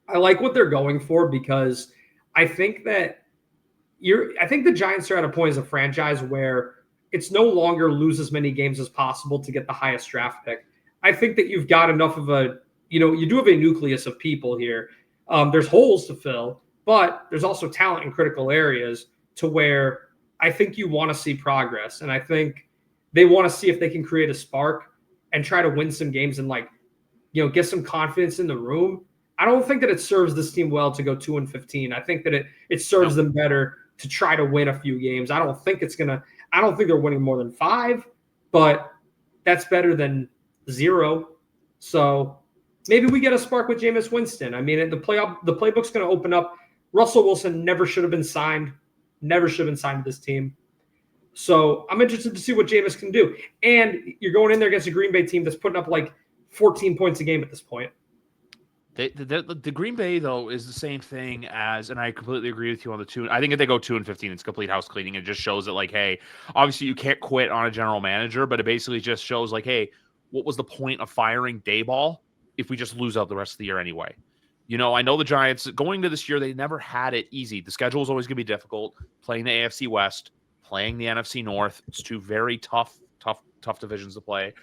I like what they're going for, because I think that the Giants are at a point as a franchise where it's no longer lose as many games as possible to get the highest draft pick. I think that you've got enough of you do have a nucleus of people here. There's holes to fill, but there's also talent in critical areas to where I think you want to see progress. And I think they want to see if they can create a spark and try to win some games and get some confidence in the room. I don't think that it serves this team well to go 2-15. I think that it serves them better to try to win a few games. I don't think they're winning more than 5, but that's better than 0. So maybe we get a spark with Jameis Winston. I mean, the playbook's going to open up. Russell Wilson never should have been signed. Never should have been signed to this team. So I'm interested to see what Jameis can do. And you're going in there against a Green Bay team that's putting up 14 points a game at this point. The Green Bay, though, is the same thing as, and I completely agree with you on the 2. I think if they go 2-15, it's complete house cleaning. It just shows that, hey, obviously you can't quit on a general manager, but it basically just shows, hey, what was the point of firing Daboll if we just lose out the rest of the year anyway? I know the Giants, going to this year, they never had it easy. The schedule is always going to be difficult. Playing the AFC West, playing the NFC North. It's 2 very tough divisions to play.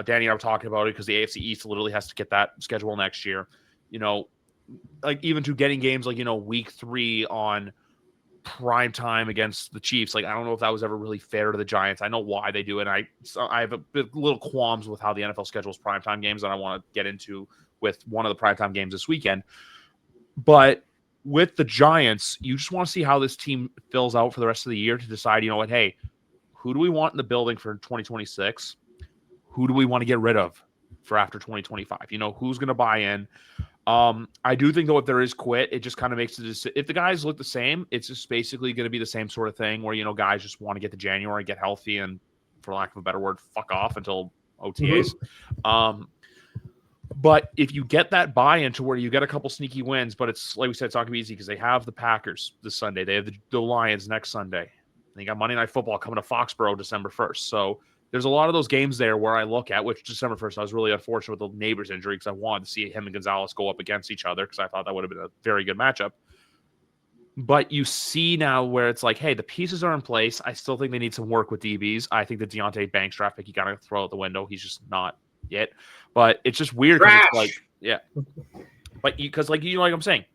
Danny and I were talking about it because the AFC East literally has to get that schedule next year. Even to getting games week 3 on prime time against the Chiefs. Like, I don't know if that was ever really fair to the Giants. I know why they do it. And I have a little qualms with how the NFL schedules primetime games that I want to get into with one of the primetime games this weekend. But with the Giants, you just want to see how this team fills out for the rest of the year to decide, you know what, hey, who do we want in the building for 2026? Who do we want to get rid of for after 2025? You know, who's going to buy in? I do think, though, if there is quit, it just kind of makes it. If the guys look the same, it's just basically going to be the same sort of thing where, you know, guys just want to get to January, get healthy, and for lack of a better word, fuck off until OTAs. But if you get that buy-in to where you get a couple sneaky wins, but it's like we said, it's not going to be easy because they have the Packers this Sunday. They have the Lions next Sunday. They got Monday Night Football coming to Foxborough December 1st. So there's a lot of those games there where I look at, which December 1st, I was really unfortunate with the Neighbors injury because I wanted to see him and Gonzalez go up against each other because I thought that would have been a very good matchup. But you see now where it's like, hey, the pieces are in place. I still think they need some work with DBs. I think the Deontay Banks draft pick, you got to throw out the window. He's just not yet. But it's just weird because it's like, yeah. But because, like I'm saying,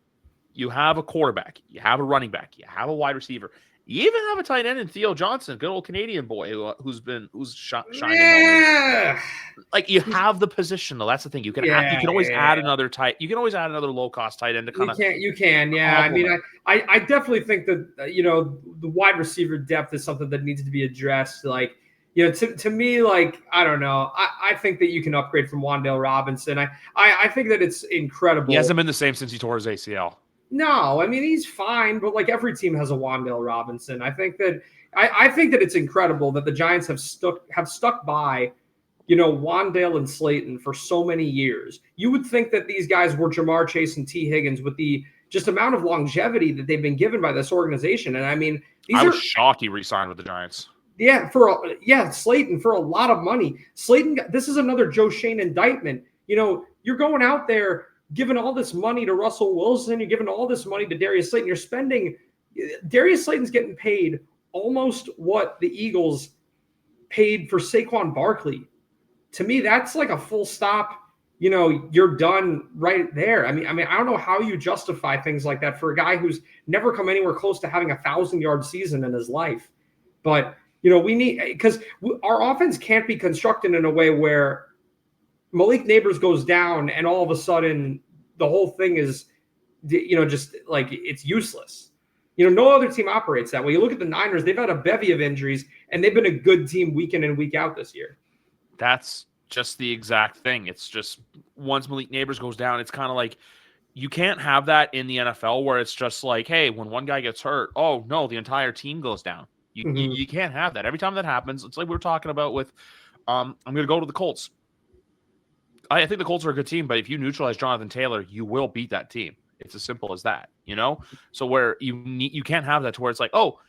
you have a quarterback, you have a running back, you have a wide receiver. You even have a tight end in Theo Johnson, good old Canadian boy who's shining. Yeah. Like, you have the position though. That's the thing. You can always add another you can always add another low cost tight end to kind of. You can. Yeah. I mean, I definitely think that you know, the wide receiver depth is something that needs to be addressed. Like, you know, to me, like, I don't know. I think that you can upgrade from Wan'Dale Robinson. I think that it's incredible. He hasn't been the same since he tore his ACL. No, I mean, he's fine, but like every team has a Wan'Dale Robinson. I think that it's incredible that the Giants have stuck by, you know, Wan'Dale and Slayton for so many years. You would think that these guys were Jamar Chase and T. Higgins with the just amount of longevity that they've been given by this organization. And I mean, I was shocked he re-signed with the Giants. Yeah, Slayton for a lot of money. Slayton, this is another Joe Shane indictment. You know, you're going out there giving all this money to Russell Wilson, you're giving all this money to Darius Slayton. Darius Slayton's getting paid almost what the Eagles paid for Saquon Barkley. To me, that's like a full stop. You know, you're done right there. I mean, I don't know how you justify things like that for a guy who's never come anywhere close to having 1,000-yard season in his life. But, you know, we need, because our offense can't be constructed in a way where Malik Neighbors goes down and all of a sudden the whole thing is, you know, just like it's useless. You know, no other team operates that way. You look at the Niners, they've had a bevy of injuries and they've been a good team week in and week out this year. That's just the exact thing. It's just once Malik Neighbors goes down, it's kind of like you can't have that in the NFL where it's just like, hey, when one guy gets hurt, oh no, the entire team goes down. You can't have that. Every time that happens, it's like we were talking about with I'm going to go to the Colts. I think the Colts are a good team, but if you neutralize Jonathan Taylor, you will beat that team. It's as simple as that, you know? So where you can't have that to where it's like, oh,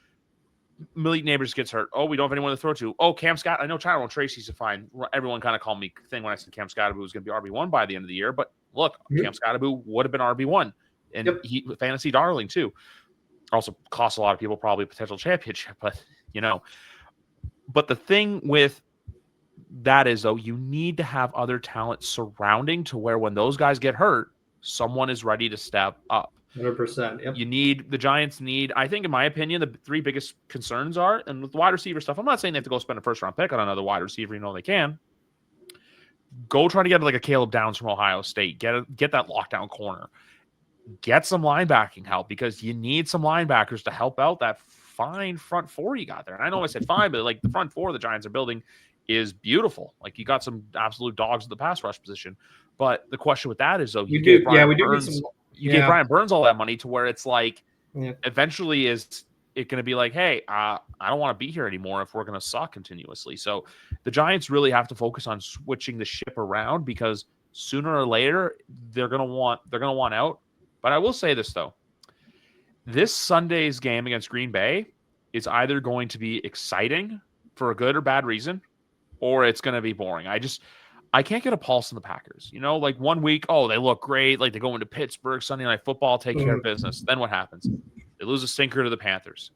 Malik Neighbors gets hurt. Oh, we don't have anyone to throw to. Oh, Cam Scott. I know Tyrone Tracy's a fine. Everyone kind of called me thing when I said Cam Scottaboo was going to be RB1 by the end of the year. But look, Cam Scottaboo would have been RB1. And he fantasy darling too. Also cost a lot of people probably a potential championship, but you know. But the thing with that is, though, you need to have other talent surrounding to where when those guys get hurt, someone is ready to step up. 100%. Yep. The Giants need, I think, in my opinion, the three biggest concerns are, and with wide receiver stuff, I'm not saying they have to go spend a first-round pick on another wide receiver. You know they can. Go try to get like a Caleb Downs from Ohio State. Get that lockdown corner. Get some linebacking help because you need some linebackers to help out that fine front four you got there. And I know I said fine, but like the front four the Giants are building is beautiful. Like you got some absolute dogs at the pass rush position. But the question with that is, though, you gave Brian Burns all that money to where it's like eventually is it going to be like, hey, I don't want to be here anymore if we're going to suck continuously. So the Giants really have to focus on switching the ship around because sooner or later they're going to want out. But I will say this, though. This Sunday's game against Green Bay is either going to be exciting for a good or bad reason, or it's going to be boring. I can't get a pulse on the Packers. You know, like 1 week, oh, they look great. Like they go into Pittsburgh, Sunday Night Football, take care of business. Then what happens? They lose a stinker to the Panthers.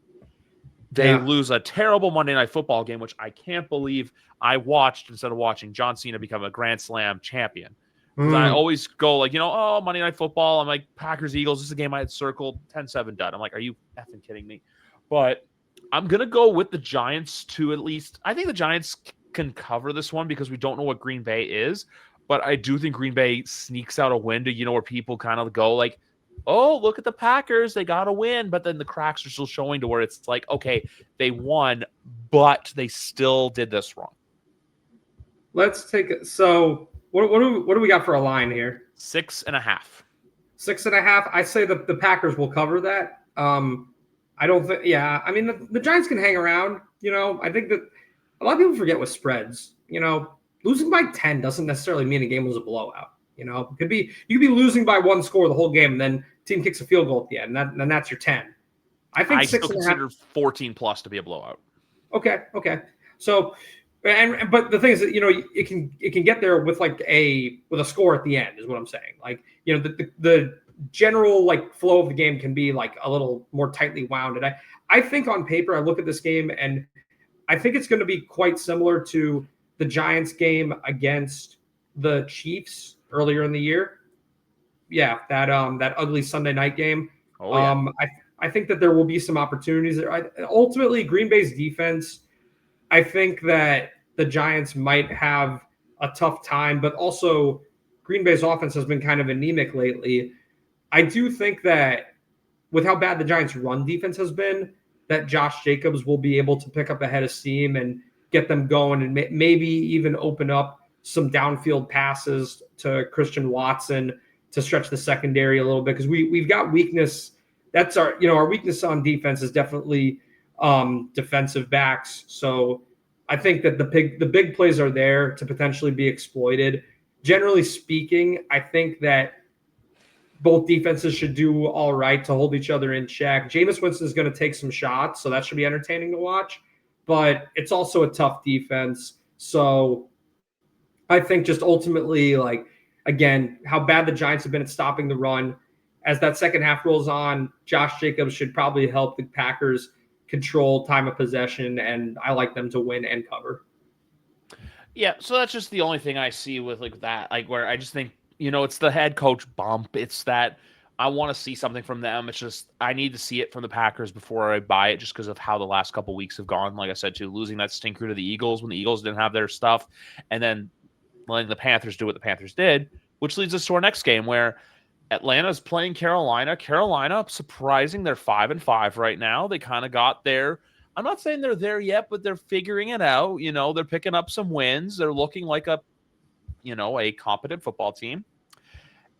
They lose a terrible Monday Night Football game, which I can't believe I watched instead of watching John Cena become a Grand Slam champion. Because I always go like, oh, Monday Night Football. I'm like, Packers, Eagles. This is a game I had circled 10-7 done. I'm like, are you effing kidding me? But I'm going to go with the Giants to at least, I think the Giants can cover this one because we don't know what Green Bay is. But I do think Green Bay sneaks out a win to, where people kind of go like, oh, look at the Packers. They got to win. But then the cracks are still showing to where it's like, okay, they won, but they still did this wrong. Let's take it. So what do we got for a line here? 6.5. 6.5. I say that the Packers will cover that. I don't think. Yeah, I mean the Giants can hang around. I think that a lot of people forget with spreads. Losing by 10 doesn't necessarily mean a game was a blowout. It could be you could be losing by one score the whole game, and then team kicks a field goal at the end, and that's your 10. I think I still consider 14 plus to be a blowout. Okay. So. But the thing is that it can get there with a score at the end is what I'm saying. Like the general flow of the game can be a little more tightly wound. And I think on paper I look at this game and I think it's going to be quite similar to the Giants game against the Chiefs earlier in the year. Yeah, that ugly Sunday night game. Oh yeah. I think that there will be some opportunities there. Ultimately, Green Bay's defense. I think that the Giants might have a tough time, but also Green Bay's offense has been kind of anemic lately. I do think that with how bad the Giants' run defense has been, that Josh Jacobs will be able to pick up a head of steam and get them going and maybe even open up some downfield passes to Christian Watson to stretch the secondary a little bit because we've got weakness. That's our weakness on defense is definitely defensive backs. So I think that the big plays are there to potentially be exploited. Generally speaking, I think that both defenses should do all right to hold each other in check. Jameis Winston is going to take some shots, so that should be entertaining to watch. But it's also a tough defense. So I think just ultimately, again, how bad the Giants have been at stopping the run. As that second half rolls on, Josh Jacobs should probably help the Packers control time of possession, and I like them to win and cover. Yeah, so that's just the only thing I see with that, where I just think, it's the head coach bump. It's that I want to see something from them. It's just I need to see it from the Packers before I buy it just because of how the last couple weeks have gone. Like I said, too, losing that stinker to the Eagles when the Eagles didn't have their stuff, and then letting the Panthers do what the Panthers did, which leads us to our next game where Atlanta's playing Carolina. Carolina, surprising, they're 5-5 right now. They kind of got there. I'm not saying they're there yet, but they're figuring it out. They're picking up some wins. They're looking like a competent football team.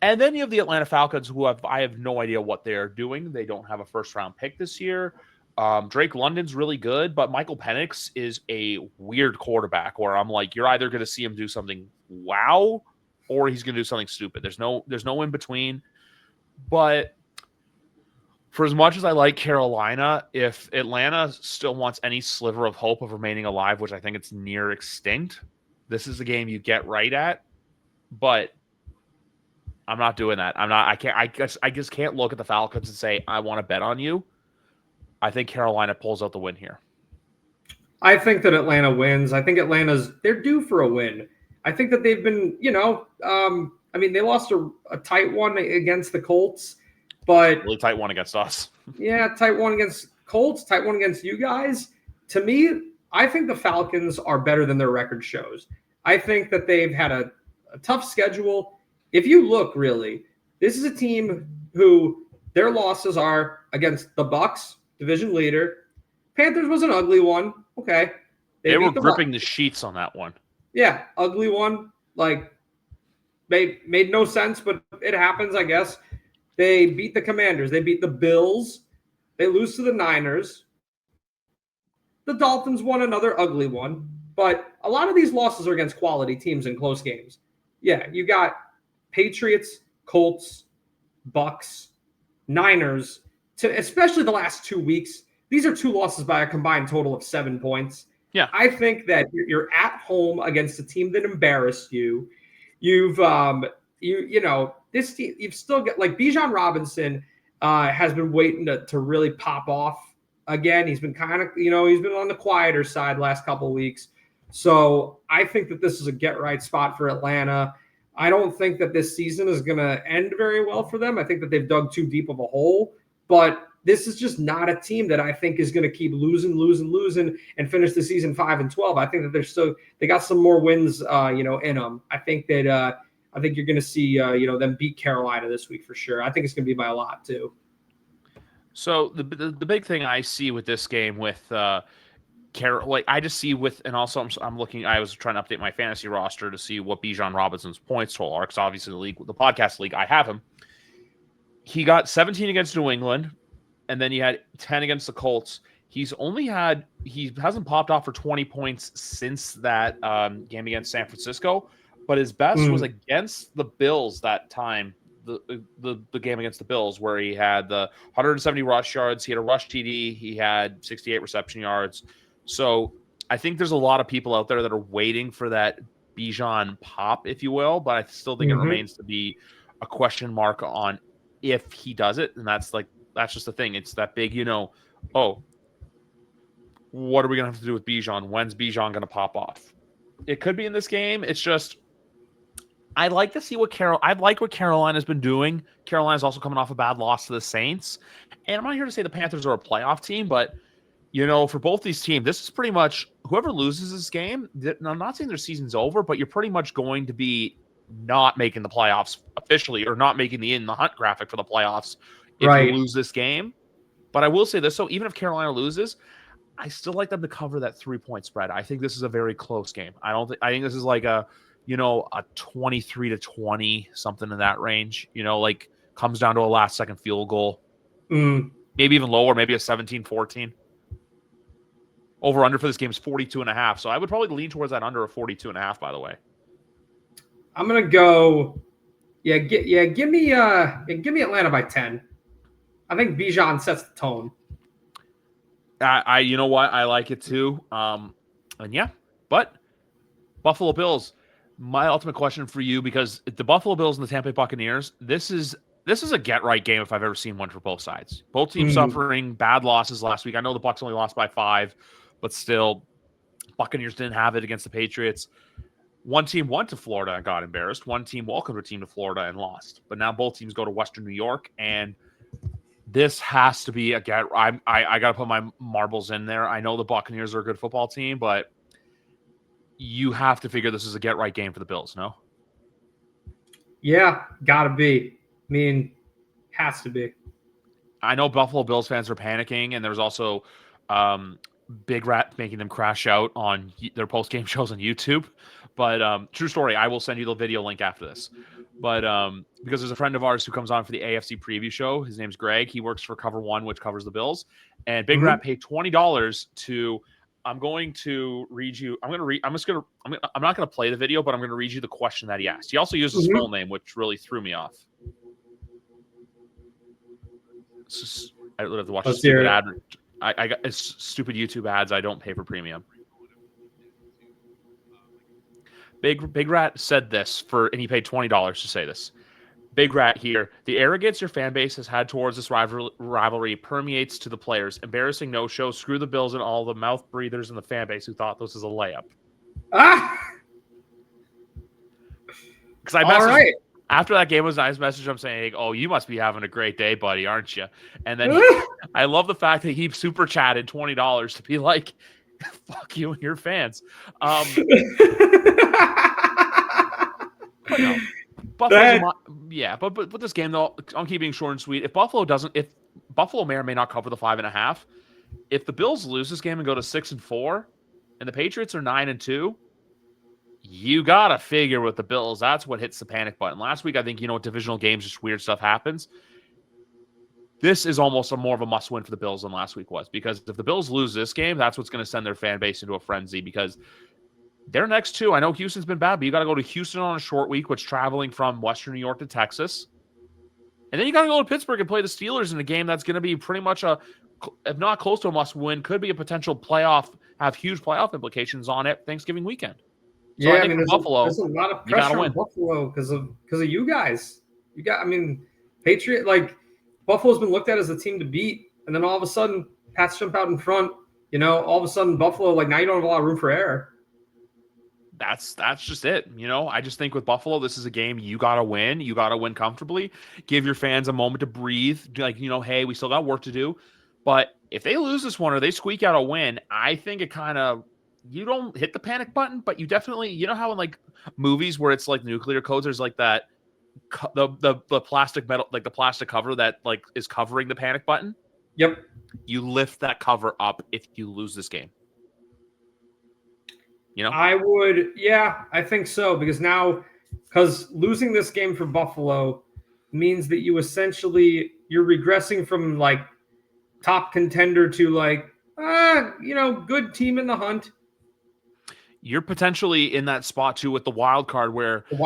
And then you have the Atlanta Falcons, who I have no idea what they're doing. They don't have a first-round pick this year. Drake London's really good, but Michael Penix is a weird quarterback where I'm like, you're either going to see him do something wow or he's going to do something stupid. There's no in between. But for as much as I like Carolina, if Atlanta still wants any sliver of hope of remaining alive, which I think it's near extinct, this is a game you get right at. But I'm not doing that. I just can't look at the Falcons and say, I want to bet on you. I think Carolina pulls out the win here. I think that Atlanta wins. I think they're due for a win. I think that they've been, they lost a tight one against the Colts, but really tight one against us. Yeah, tight one against Colts, tight one against you guys. To me, I think the Falcons are better than their record shows. I think that they've had a tough schedule. If you look, really, this is a team who their losses are against the Bucs, division leader. Panthers was an ugly one. Okay. They were gripping the sheets on that one. Yeah, ugly one. Made no sense, but it happens, I guess. They beat the Commanders. They beat the Bills. They lose to the Niners. The Dolphins won another ugly one. But a lot of these losses are against quality teams in close games. Yeah, you got Patriots, Colts, Bucs, Niners, especially the last 2 weeks. These are 2 losses by a combined total of 7 points. Yeah, I think that you're at home against a team that embarrassed you. You've this team. You've still got Bijan Robinson has been waiting to really pop off again. He's been kind of he's been on the quieter side last couple of weeks. So I think that this is a get right spot for Atlanta. I don't think that this season is going to end very well for them. I think that they've dug too deep of a hole, but this is just not a team that I think is going to keep losing and finish the season 5-12. I think that they got some more wins, in them. I think that you're going to see, them beat Carolina this week for sure. I think it's going to be by a lot too. So the big thing I see with this game with I just see and also I'm looking. I was trying to update my fantasy roster to see what Bijan Robinson's points total are, because obviously the podcast league I have him. He got 17 against New England, and then he had 10 against the Colts. He hasn't popped off for 20 points since that game against San Francisco, but his best was against the Bills that time. The game against the Bills, where he had the 170 rush yards, he had a rush TD, he had 68 reception yards. So I think there's a lot of people out there that are waiting for that Bijan pop, if you will, but I still think it remains to be a question mark on if he does it. And that's just the thing. It's that big, what are we going to have to do with Bijan? When's Bijan going to pop off? It could be in this game. It's just, I like to see what Carolina's been doing. Carolina's also coming off a bad loss to the Saints. And I'm not here to say the Panthers are a playoff team, but, for both these teams, this is pretty much whoever loses this game. I'm not saying their season's over, but you're pretty much going to be not making the playoffs officially, or not making the in the hunt graphic for the playoffs if you lose this game. But I will say this, so even if Carolina loses, I still like them to cover that 3-point spread. I think this is a very close game. I think this is like a 23-20, something in that range, comes down to a last second field goal. Maybe even lower, maybe a 17-14. Over under for this game is 42.5. So I would probably lean towards that under of 42.5, by the way. I'm going to go, give me Atlanta by 10. I think Bijan sets the tone. You know what? I like it too. But Buffalo Bills, my ultimate question for you, because the Buffalo Bills and the Tampa Bay Buccaneers, this is a get-right game if I've ever seen one for both sides. Both teams suffering bad losses last week. I know the Bucs only lost by 5, but still, Buccaneers didn't have it against the Patriots. One team went to Florida and got embarrassed. One team welcomed a team to Florida and lost. But now both teams go to Western New York, and this has to be a get. I got to put my marbles in there. I know the Buccaneers are a good football team, but you have to figure this is a get-right game for the Bills, no? Yeah, gotta be. I mean, has to be. I know Buffalo Bills fans are panicking, and there's also Big Rat making them crash out on their post-game shows on YouTube. But true story, I will send you the video link after this. But because there's a friend of ours who comes on for the AFC preview show. His name's Greg. He works for Cover One, which covers the Bills. And Big Rat paid $20 to. I'm going to read you. I'm not going to play the video, but I'm going to read you the question that he asked. He also used his full name, which really threw me off. I would have to watch a stupid ad. I got stupid YouTube ads. I don't pay for premium. Big Rat said this and he paid $20 to say this. Big Rat here. The arrogance your fan base has had towards this rivalry permeates to the players. Embarrassing no-show. Screw the Bills and all the mouth breathers in the fan base who thought this was a layup. Because I messaged after that game was a nice message. I'm saying, "Oh, you must be having a great day, buddy, aren't you?" And then I love the fact that he super chatted $20 to be like, "Fuck you and your fans." But no. But this game though, I'm keeping it short and sweet. If Buffalo may or may not cover the 5.5, if the Bills lose this game and go to 6-4, and the Patriots are 9-2, you gotta figure with the Bills. That's what hits the panic button. Last week, I think divisional games, just weird stuff happens. This is almost more of a must-win for the Bills than last week was, because if the Bills lose this game, that's what's going to send their fan base into a frenzy, because their next two, I know Houston's been bad, but you got to go to Houston on a short week, which traveling from Western New York to Texas. And then you got to go to Pittsburgh and play the Steelers in a game that's going to be pretty much if not close to a must-win, could be a potential have huge playoff implications on it Thanksgiving weekend. So yeah, I think Buffalo, there's a lot of pressure on Buffalo because of you guys. Buffalo's been looked at as the team to beat, and then all of a sudden, Pats jump out in front. All of a sudden, Buffalo, now you don't have a lot of room for error. that's just it. I just think with Buffalo, this is a game you got to win. You got to win comfortably. Give your fans a moment to breathe. Like, hey, we still got work to do. But if they lose this one or they squeak out a win, I think it kind of, you don't hit the panic button, but you definitely, how in like movies where it's like nuclear codes, there's like that, the plastic metal, like the plastic cover that like is covering the panic button. Yep. You lift that cover up if you lose this game. I would, I think so, because losing this game for Buffalo means that you're regressing from like top contender to like, good team in the hunt. You're potentially in that spot too with the wild card where you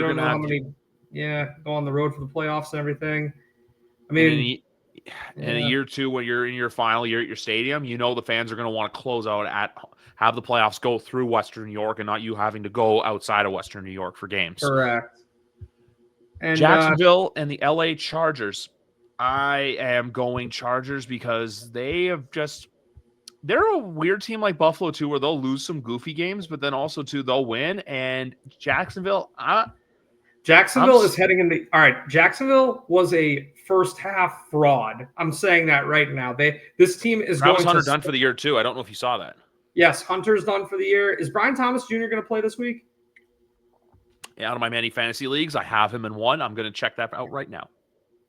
don't know how many, go on the road for the playoffs and everything. I mean, in a year or two, when you're in your final year at your stadium, the fans are going to want to close out have the playoffs go through Western New York and not you having to go outside of Western New York for games. Correct. And Jacksonville and the LA Chargers. I am going Chargers because they're a weird team like Buffalo too, where they'll lose some goofy games, but then also too they'll win. And Jacksonville is heading into all right. Jacksonville was a first half fraud. I'm saying that right now. This team is Travis going Hunter done for the year too. I don't know if you saw that. Yes, Hunter's done for the year. Is Brian Thomas Jr. going to play this week? Yeah, out of my many fantasy leagues, I have him in one. I'm going to check that out right now.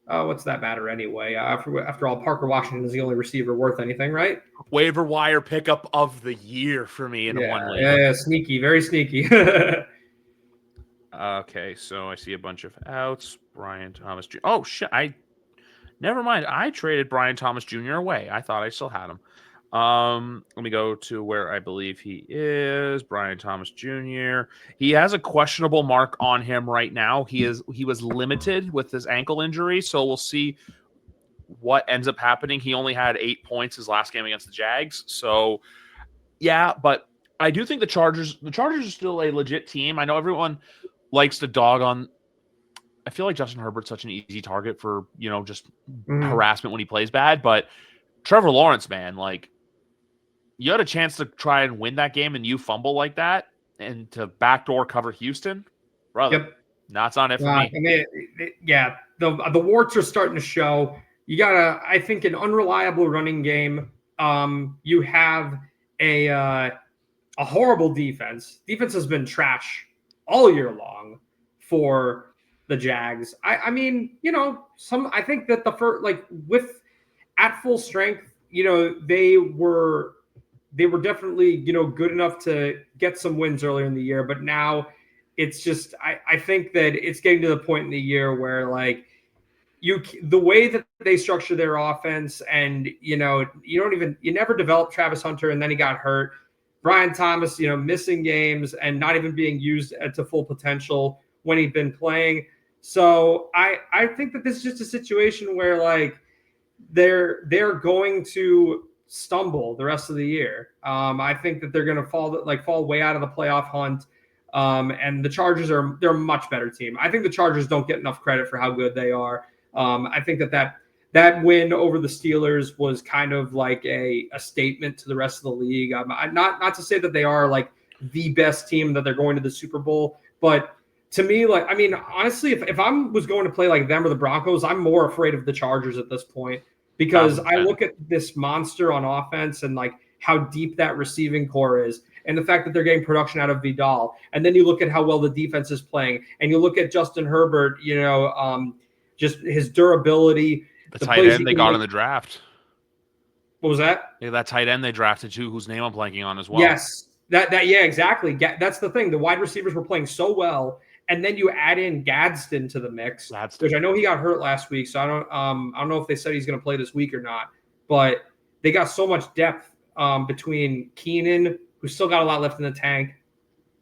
Oh, what's that matter anyway? After all, Parker Washington is the only receiver worth anything, right? Waiver wire pickup of the year for me in one league. Yeah, sneaky, very sneaky. Okay, so I see a bunch of outs. Brian Thomas Jr. Oh, shit. Never mind. I traded Brian Thomas Jr. away. I thought I still had him. Let me go to where I believe he is. Brian Thomas Jr. He has a questionable mark on him right now. He was limited with his ankle injury, so we'll see what ends up happening. He only had 8 points his last game against the Jags. So yeah, but I do think the Chargers are still a legit team. I know everyone likes to dog on. I feel like Justin Herbert's such an easy target for, just harassment when he plays bad, but Trevor Lawrence, man, like, you had a chance to try and win that game and you fumble like that and to backdoor cover Houston, brother. Yep. That's on it for me. The warts are starting to show. You got I think, an unreliable running game. You have a horrible defense. Defense has been trash all year long for the Jags. I think that the first, like, with at full strength, they were definitely, good enough to get some wins earlier in the year. But now it's just, I think that it's getting to the point in the year where, like, the way that they structure their offense and, you never developed Travis Hunter and then he got hurt. Brian Thomas, missing games and not even being used to full potential when he'd been playing. So I think that this is just a situation where, like, they're going to stumble the rest of the year. I think that they're going to fall way out of the playoff hunt. And the Chargers they're a much better team. I think the Chargers don't get enough credit for how good they are. I think that win over the Steelers was kind of like a statement to the rest of the league. Not to say that they are like the best team, that they're going to the Super Bowl, but to me, like, I mean, honestly, if I was going to play like them or the Broncos, I'm more afraid of the Chargers at this point. Because I look at this monster on offense and like how deep that receiving core is and the fact that they're getting production out of Vidal. And then you look at how well the defense is playing and you look at Justin Herbert, just his durability. The tight end they got in the draft. What was that? Yeah, that tight end they drafted too, whose name I'm blanking on as well. Yes, yeah, exactly. That's the thing. The wide receivers were playing so well. And then you add in Gadsden to the mix, which I know he got hurt last week, so I don't know if they said he's going to play this week or not. But they got so much depth between Keenan, who's still got a lot left in the tank,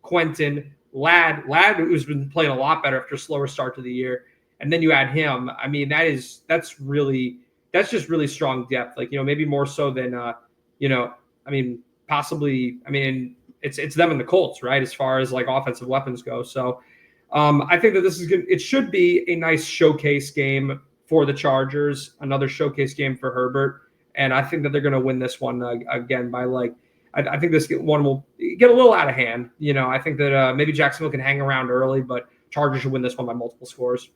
Quentin, Ladd, who's been playing a lot better after a slower start to the year, and then you add him. I mean, that's just really strong depth. Like, maybe more so than possibly. I mean, it's them and the Colts, right? As far as like offensive weapons go, so. I think that this is good. It should be a nice showcase game for the Chargers, another showcase game for Herbert. And I think that they're going to win this one again by I think this one will get a little out of hand. I think that maybe Jacksonville can hang around early, but Chargers should win this one by multiple scores.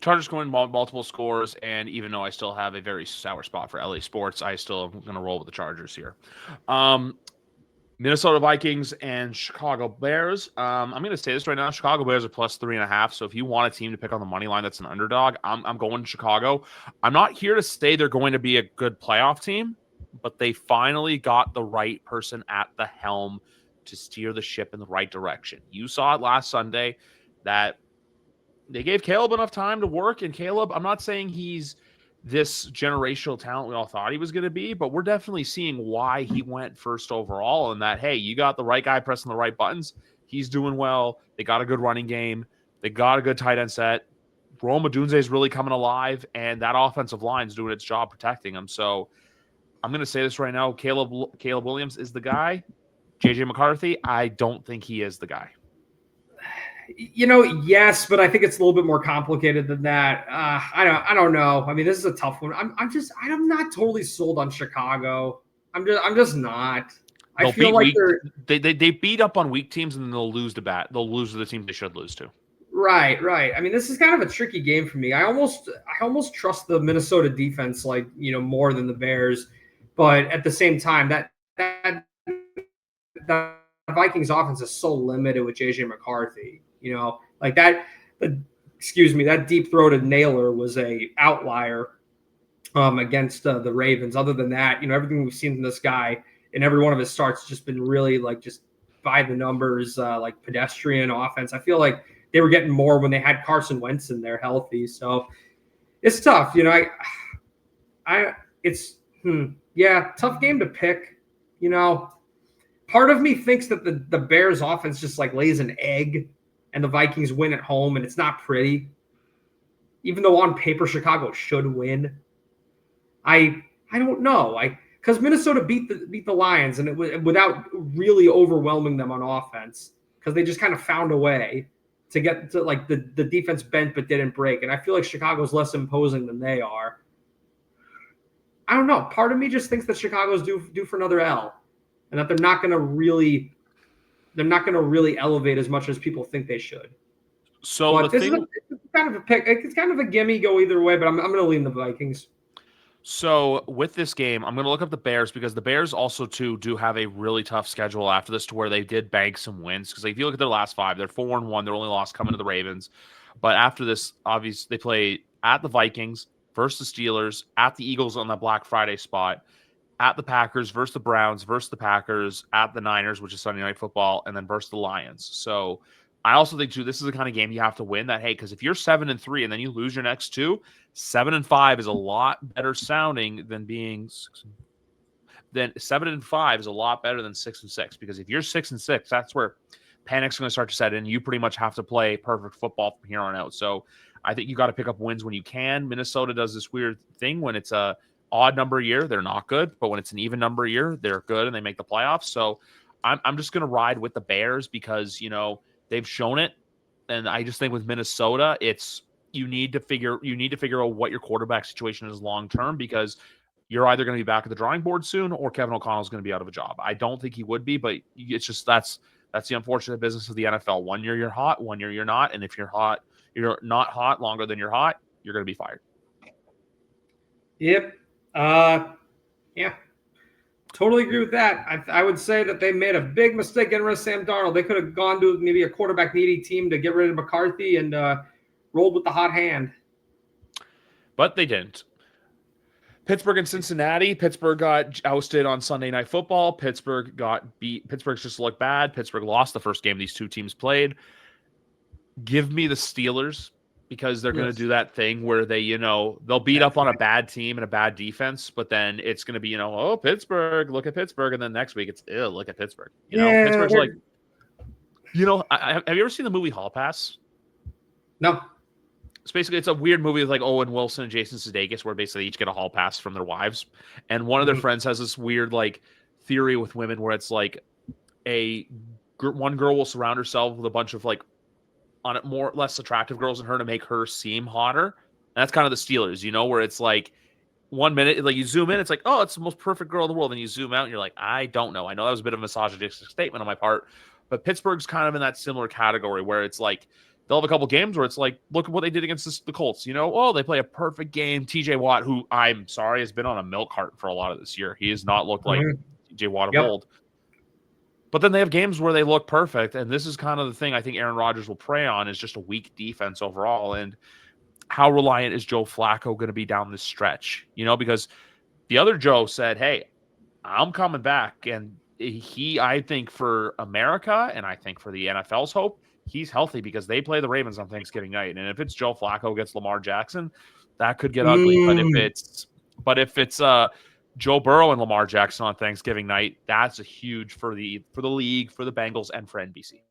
Chargers going multiple scores, and even though I still have a very sour spot for LA sports, I still am going to roll with the Chargers here. Minnesota Vikings and Chicago Bears. I'm going to say this right now. Chicago Bears are plus 3.5. So if you want a team to pick on the money line that's an underdog, I'm going to Chicago. I'm not here to say they're going to be a good playoff team, but they finally got the right person at the helm to steer the ship in the right direction. You saw it last Sunday that they gave Caleb enough time to work. And Caleb, I'm not saying he's this generational talent we all thought he was going to be, but we're definitely seeing why he went first overall, and that, hey, you got the right guy pressing the right buttons. He's doing well. They got a good running game. They got a good tight end set. Rome Odunze is really coming alive, and that offensive line is doing its job protecting him. So I'm going to say this right now. Caleb Williams is the guy. JJ McCarthy, I don't think he is the guy. Yes, but I think it's a little bit more complicated than that. I don't know. I mean, this is a tough one. I'm not totally sold on Chicago. I'm just not. I feel like they beat up on weak teams and then they'll lose to the teams they should lose to. Right. I mean, this is kind of a tricky game for me. I almost trust the Minnesota defense more than the Bears, but at the same time, that Vikings offense is so limited with JJ McCarthy. That deep-throated nailer was a outlier against the Ravens. Other than that, everything we've seen from this guy in every one of his starts has just been really just by the numbers, pedestrian offense. I feel like they were getting more when they had Carson Wentz in there healthy. So it's tough. Tough game to pick. Part of me thinks that the Bears offense just lays an egg and the Vikings win at home, and it's not pretty. Even though on paper Chicago should win, I don't know. Because Minnesota beat the Lions, and it was without really overwhelming them on offense, because they just kind of found a way to get to the defense bent but didn't break. And I feel like Chicago's less imposing than they are. I don't know. Part of me just thinks that Chicago's due for another L, and that they're not going to really elevate as much as people think they should. So it's kind of a pick. It's kind of a gimme, go either way, but I'm going to lean the Vikings. So with this game, I'm going to look up the Bears, because the Bears also too do have a really tough schedule after this, to where they did bank some wins. Because if you look at their last 5, they're 4-1. Their only loss coming to the Ravens. But after this, obviously they play at the Vikings, versus the Steelers, at the Eagles on that Black Friday spot, at the Packers, versus the Browns, versus the Packers, at the Niners, which is Sunday Night Football, and then versus the Lions. So I also think too, this is the kind of game you have to win. That, hey, because if you're 7-3 and then you lose your next 2, 7-5 is a lot better sounding than being 7-5 is a lot better than 6-6. Because if you're 6-6, that's where panic's going to start to set in. You pretty much have to play perfect football from here on out. So I think you got to pick up wins when you can. Minnesota does this weird thing when it's a odd number year, they're not good, but when it's an even number year, they're good and they make the playoffs. So I'm just going to ride with the Bears, because they've shown it, and I just think with Minnesota, it's you need to figure out what your quarterback situation is long term, because you're either going to be back at the drawing board soon, or Kevin O'Connell is going to be out of a job. I don't think he would be, but it's just that's the unfortunate business of the NFL. 1 year you're hot, 1 year you're not, and if you're not hot longer than you're hot, you're going to be fired. Yep. Yeah, totally agree with that. I would say that they made a big mistake getting rid of Sam Darnold. They could have gone to maybe a quarterback needy team to get rid of McCarthy and rolled with the hot hand. But they didn't. Pittsburgh and Cincinnati. Pittsburgh got ousted on Sunday Night Football. Pittsburgh got beat. Pittsburgh just looked bad. Pittsburgh lost the first game these two teams played. Give me the Steelers, because they're going to do that thing where they, they'll beat up on a bad team and a bad defense, but then it's going to be, oh, Pittsburgh, look at Pittsburgh. And then next week it's, look at Pittsburgh. Pittsburgh's like, have you ever seen the movie Hall Pass? No. It's a weird movie with Owen Wilson and Jason Sudeikis, where basically each get a hall pass from their wives. And one of their friends has this weird theory with women where it's one girl will surround herself with a bunch of on it more less attractive girls than her to make her seem hotter. And that's kind of the Steelers, where it's 1 minute, like you zoom in, it's like, oh, it's the most perfect girl in the world. And you zoom out and you're like, I don't know. I know that was a bit of a misogynistic statement on my part, but Pittsburgh's kind of in that similar category where it's like they'll have a couple games where it's like, look at what they did against the Colts. Oh, they play a perfect game. TJ Watt, who I'm sorry has been on a milk carton for a lot of this year. He has not looked like TJ Watt of old. But then they have games where they look perfect. And this is kind of the thing I think Aaron Rodgers will prey on is just a weak defense overall. And how reliant is Joe Flacco going to be down this stretch? Because the other Joe said, hey, I'm coming back. And I think for America and I think for the NFL's hope, he's healthy because they play the Ravens on Thanksgiving night. And if it's Joe Flacco against Lamar Jackson, that could get ugly. But if it's Joe Burrow and Lamar Jackson on Thanksgiving night, that's a huge for the league, for the Bengals, and for NBC.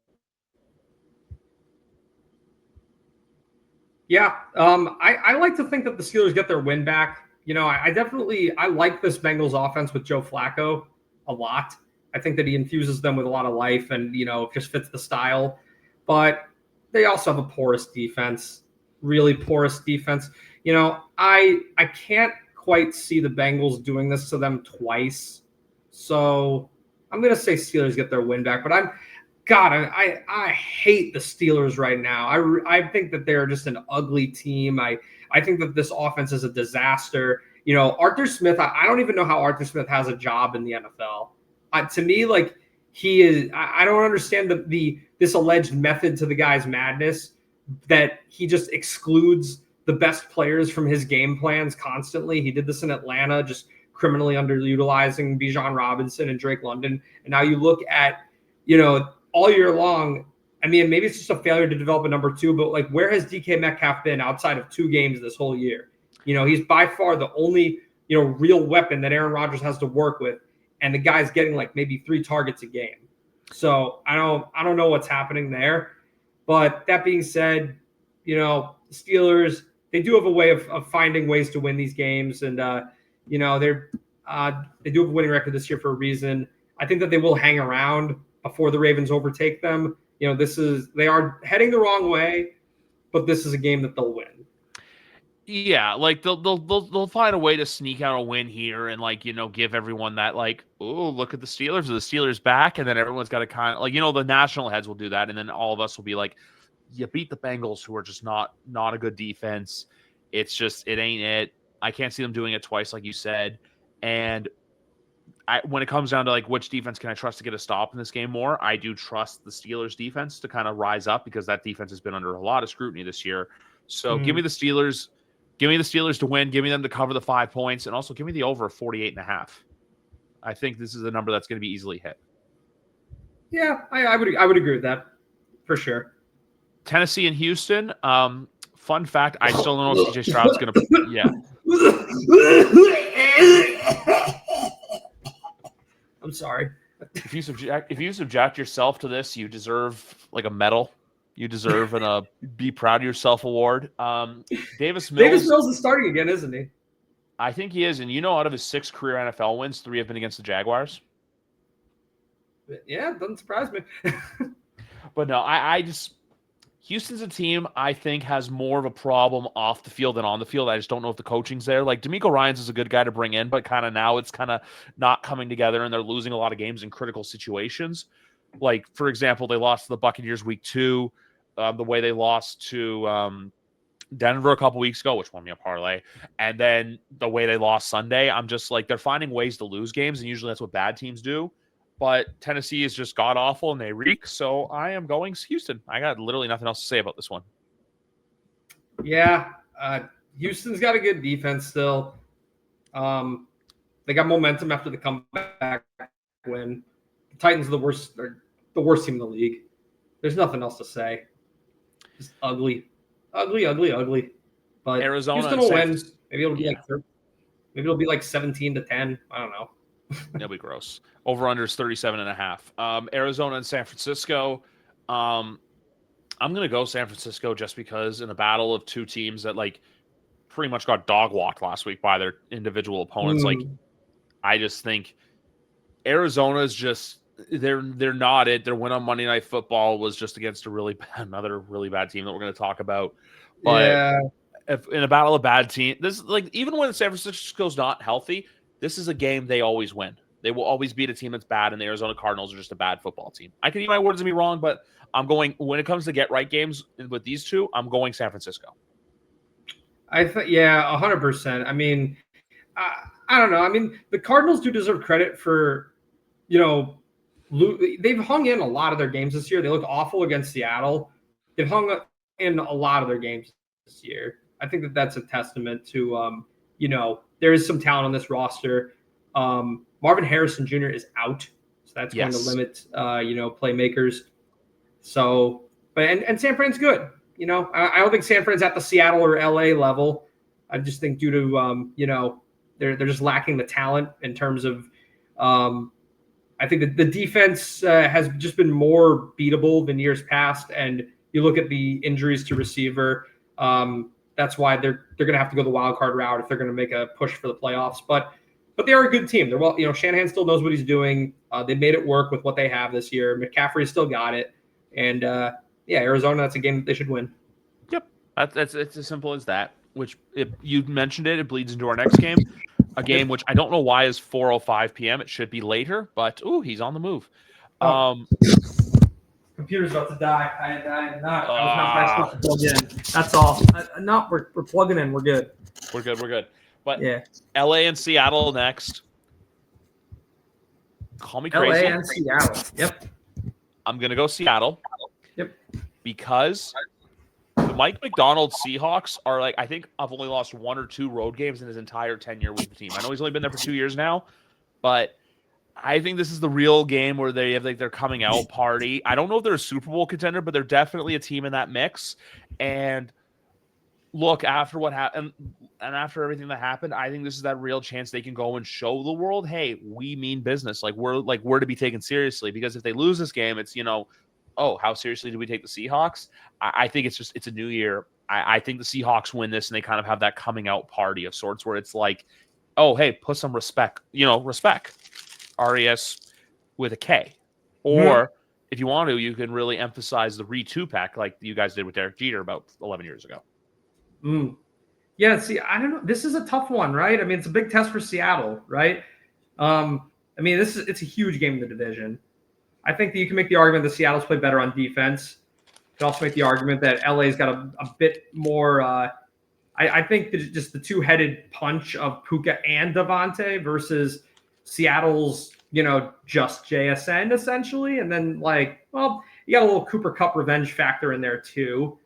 Yeah, I like to think that the Steelers get their win back. I like this Bengals offense with Joe Flacco a lot. I think that he infuses them with a lot of life and, just fits the style. But they also have a porous defense, really porous defense. I can't quite see the Bengals doing this to them twice. So I'm going to say Steelers get their win back. But I hate the Steelers right now. I think that they're just an ugly team. I think that this offense is a disaster. Arthur Smith, I don't even know how Arthur Smith has a job in the NFL. To me, like he is, I don't understand this alleged method to the guy's madness that he just excludes the best players from his game plans constantly. He did this in Atlanta, just criminally underutilizing Bijan Robinson and Drake London. And now you look at, all year long, I mean, maybe it's just a failure to develop a number two, but like, where has DK Metcalf been outside of 2 games this whole year? He's by far the only, real weapon that Aaron Rodgers has to work with. And the guy's getting like maybe 3 targets a game. So I don't know what's happening there. But that being said, the Steelers, they do have a way of finding ways to win these games. And, they do have a winning record this year for a reason. I think that they will hang around before the Ravens overtake them. They are heading the wrong way, but this is a game that they'll win. Yeah, like they'll find a way to sneak out a win here and give everyone that oh, look at the Steelers, are the Steelers back? And then everyone's got to kind of the national heads will do that, and then all of us will be like, you beat the Bengals, who are just not a good defense. It's just it ain't it. I can't see them doing it twice, like you said. And when it comes down to which defense can I trust to get a stop in this game more, I do trust the Steelers defense to kind of rise up because that defense has been under a lot of scrutiny this year. So give me the Steelers. Give me the Steelers to win. Give me them to cover the 5 points, and also give me the over 48.5. I think this is a number that's going to be easily hit. Yeah, I would agree with that for sure. Tennessee and Houston. Fun fact: I still don't know if CJ Stroud's going to. Yeah. I'm sorry. If you subject yourself to this, you deserve a medal. You deserve a Be Proud of Yourself award. Davis Mills is starting again, isn't he? I think he is. And out of his 6 career NFL wins, 3 have been against the Jaguars. Yeah, doesn't surprise me. But no, I just Houston's a team I think has more of a problem off the field than on the field. I just don't know if the coaching's there. D'Amico Ryans is a good guy to bring in, but kind of now it's kind of not coming together, and they're losing a lot of games in critical situations. For example, they lost to the Buccaneers week 2. The way they lost to Denver a couple weeks ago, which won me a parlay, and then the way they lost Sunday, I'm just they're finding ways to lose games, and usually that's what bad teams do. But Tennessee is just god-awful, and they reek, so I am going Houston. I got literally nothing else to say about this one. Yeah, Houston's got a good defense still. They got momentum after the comeback win. The Titans are the worst team in the league. There's nothing else to say. Just ugly. But Arizona, Houston will win. Maybe it'll be 17-10. I don't know. That'll be gross. Over-under is 37.5. Arizona and San Francisco. I'm going to go San Francisco just because in a battle of 2 teams that pretty much got dog-walked last week by their individual opponents. I just think Arizona's just they're not it. Their win on Monday Night Football was just against another really bad team that we're going to talk about. But if in a battle of bad team, this like even when San Francisco's not healthy, this is a game they always win. They will always beat a team that's bad, and the Arizona Cardinals are just a bad football team. I can eat my words and be wrong, but I'm going when it comes to get right games with these two, I'm going San Francisco. Yeah, 100%. I mean, I don't know. I mean, the Cardinals do deserve credit for, they've hung in a lot of their games this year. They look awful against Seattle. They've hung in a lot of their games this year. I think that that's a testament to, there is some talent on this roster. Marvin Harrison Jr. is out, so that's going to limit, playmakers. So, and San Fran's good. I don't think San Fran's at the Seattle or LA level. I just think due to, they're just lacking the talent in terms of, I think that the defense has just been more beatable than years past. And you look at the injuries to receiver. That's why they're going to have to go the wild card route if they're going to make a push for the playoffs. But they are a good team. They're Shanahan still knows what he's doing. They made it work with what they have this year. McCaffrey still got it. And Arizona, that's a game that they should win. Yep. It's as simple as that, which if you mentioned it bleeds into our next game, a game which I don't know why is 4:05 p.m. It should be later, but he's on the move. Computer's about to die. I was not supposed to plug in. That's all. We're plugging in. We're good. We're good. But yeah, LA and Seattle next. Call me crazy. LA and Seattle. Yep. I'm going to go Seattle. Yep. Because the Mike McDonald Seahawks are I think I've only lost 1 or 2 road games in his entire tenure with the team. I know he's only been there for 2 years now, but I think this is the real game where they have their coming out party. I don't know if they're a Super Bowl contender, but they're definitely a team in that mix. And look, after what happened and after everything that happened, I think this is that real chance they can go and show the world, hey, we mean business. We're to be taken seriously. Because if they lose this game, it's how seriously do we take the Seahawks? I think it's a new year. I think the Seahawks win this, and they kind of have that coming out party of sorts where it's like, oh, hey, put some respect, respect, RES with a K. Or if you want to, you can really emphasize the re-2-pack like you guys did with Derek Jeter about 11 years ago. Yeah, see, I don't know. This is a tough one, right? I mean, it's a big test for Seattle, right? It's a huge game in the division. I think that you can make the argument that Seattle's played better on defense. You can also make the argument that LA's got a bit more. I think that just the two-headed punch of Puka and Devontae versus Seattle's, just JSN essentially, and then you got a little Cooper Kupp revenge factor in there too.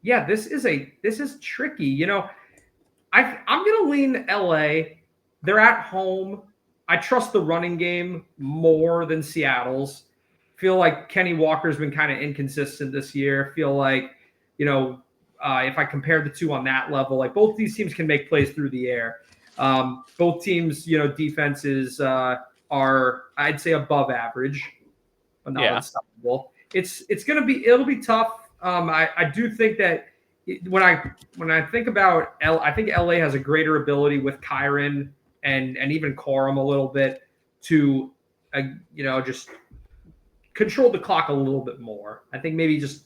Yeah, this is tricky. I'm gonna lean LA. They're at home. I trust the running game more than Seattle's. Feel like Kenny Walker's been kind of inconsistent this year. Feel like, if I compare the two on that level, both these teams can make plays through the air. Both teams, defenses are, I'd say, above average, but not unstoppable. It'll be tough. I do think that when I think about I think LA has a greater ability with Kyron and even Corum a little bit to, just control the clock a little bit more. I think maybe just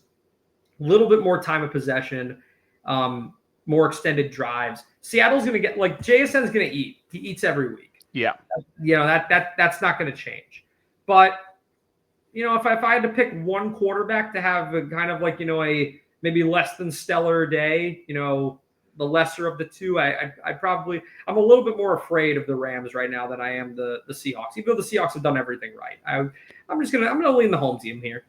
a little bit more time of possession, more extended drives. Seattle's going to get JSN's going to eat. He eats every week. Yeah. That's not going to change. But, if I had to pick one quarterback to have a kind of a maybe less than stellar day, the lesser of the two, I'm a little bit more afraid of the Rams right now than I am the Seahawks, even though the Seahawks have done everything right. I'm gonna lean the home team here.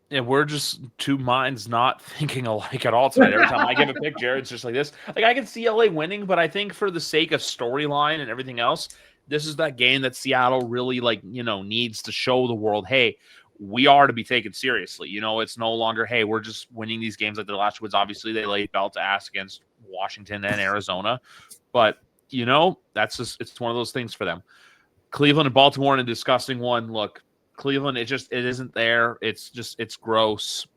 Yeah, we're just two minds not thinking alike at all tonight. Every time I give a pick, Jared's just like this. I can see LA winning, but I think for the sake of storyline and everything else, this is that game that Seattle really needs to show the world, hey, we are to be taken seriously. It's no longer, hey, we're just winning these games like the last ones. Obviously, they laid belt to ass against Washington and Arizona. But, that's just, it's one of those things for them. Cleveland and Baltimore in a disgusting one. Look, Cleveland, it isn't there. It's gross.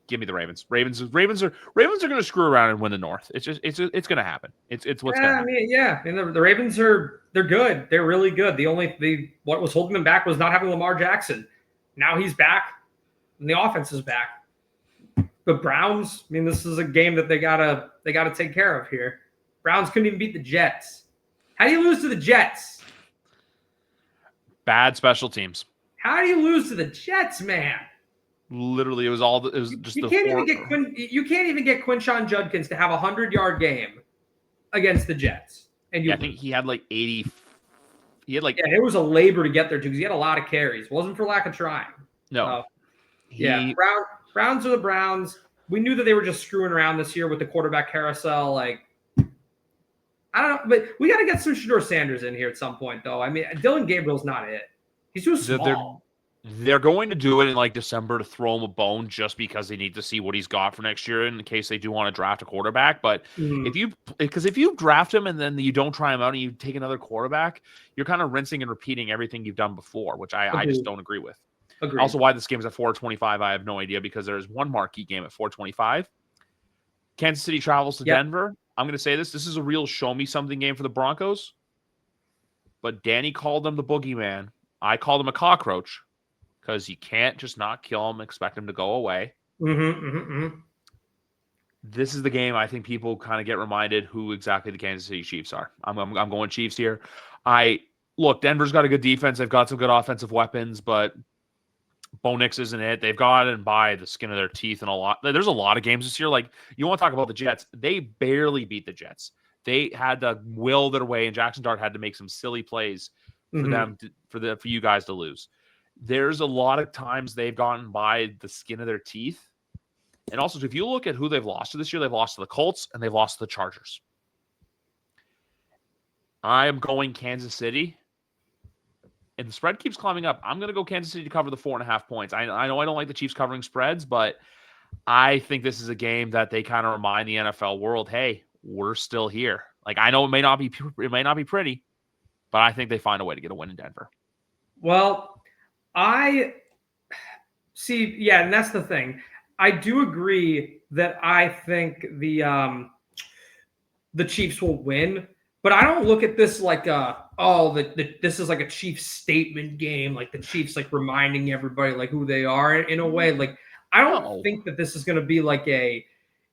Give me the Ravens. Ravens are going to screw around and win the North. It's going to happen. It's what's going to happen. And the Ravens they're good. They're really good. What was holding them back was not having Lamar Jackson. Now he's back, and the offense is back. But Browns, I mean, this is a game that they gotta take care of here. Browns couldn't even beat the Jets. How do you lose to the Jets? Bad special teams. How do you lose to the Jets, man? Literally, it was just you can't even get Quinshon Judkins to have a 100-yard game against the Jets. And I think he had like 80. He had like it was a labor to get there too because he had a lot of carries. It wasn't for lack of trying. No. Browns are the Browns. We knew that they were just screwing around this year with the quarterback carousel. Like, I don't know, but we got to get some Shedeur Sanders in here at some point, though. I mean, Dylan Gabriel's not it. He's too small. They're going to do it in like December to throw him a bone just because they need to see what he's got for next year in case they do want to draft a quarterback. But if you draft him and then you don't try him out and you take another quarterback, you're kind of rinsing and repeating everything you've done before, which I just don't agree with. Agreed. Also, why this game is at 4:25, I have no idea because there's one marquee game at 4:25. Kansas City travels to Denver. I'm going to say this is a real show me something game for the Broncos. But Danny called them the boogeyman. I called him a cockroach. Because you can't just not kill him, expect him to go away. This is the game I think people kind of get reminded who exactly the Kansas City Chiefs are. I'm going Chiefs here. Denver's got a good defense. They've got some good offensive weapons, but Bo Nix isn't it. They've gotten by the skin of their teeth in a lot. There's a lot of games this year. Like, you want to talk about the Jets. They barely beat the Jets. They had to will their way, and Jackson Dart had to make some silly plays for them for you guys to lose. There's a lot of times they've gotten by the skin of their teeth. And also, if you look at who they've lost to this year, they've lost to the Colts and they've lost to the Chargers. I am going Kansas City. And the spread keeps climbing up. I'm going to go Kansas City to cover the 4.5 points. I know I don't like the Chiefs covering spreads, but I think this is a game that they kind of remind the NFL world, hey, we're still here. Like, I know it may not be pretty, but I think they find a way to get a win in Denver. Well, I see. Yeah, and that's the thing. I do agree that I think the Chiefs will win, but I don't look at this like this is like a Chiefs statement game, like the Chiefs like reminding everybody like who they are in a way. Like, I don't think that this is going to be like I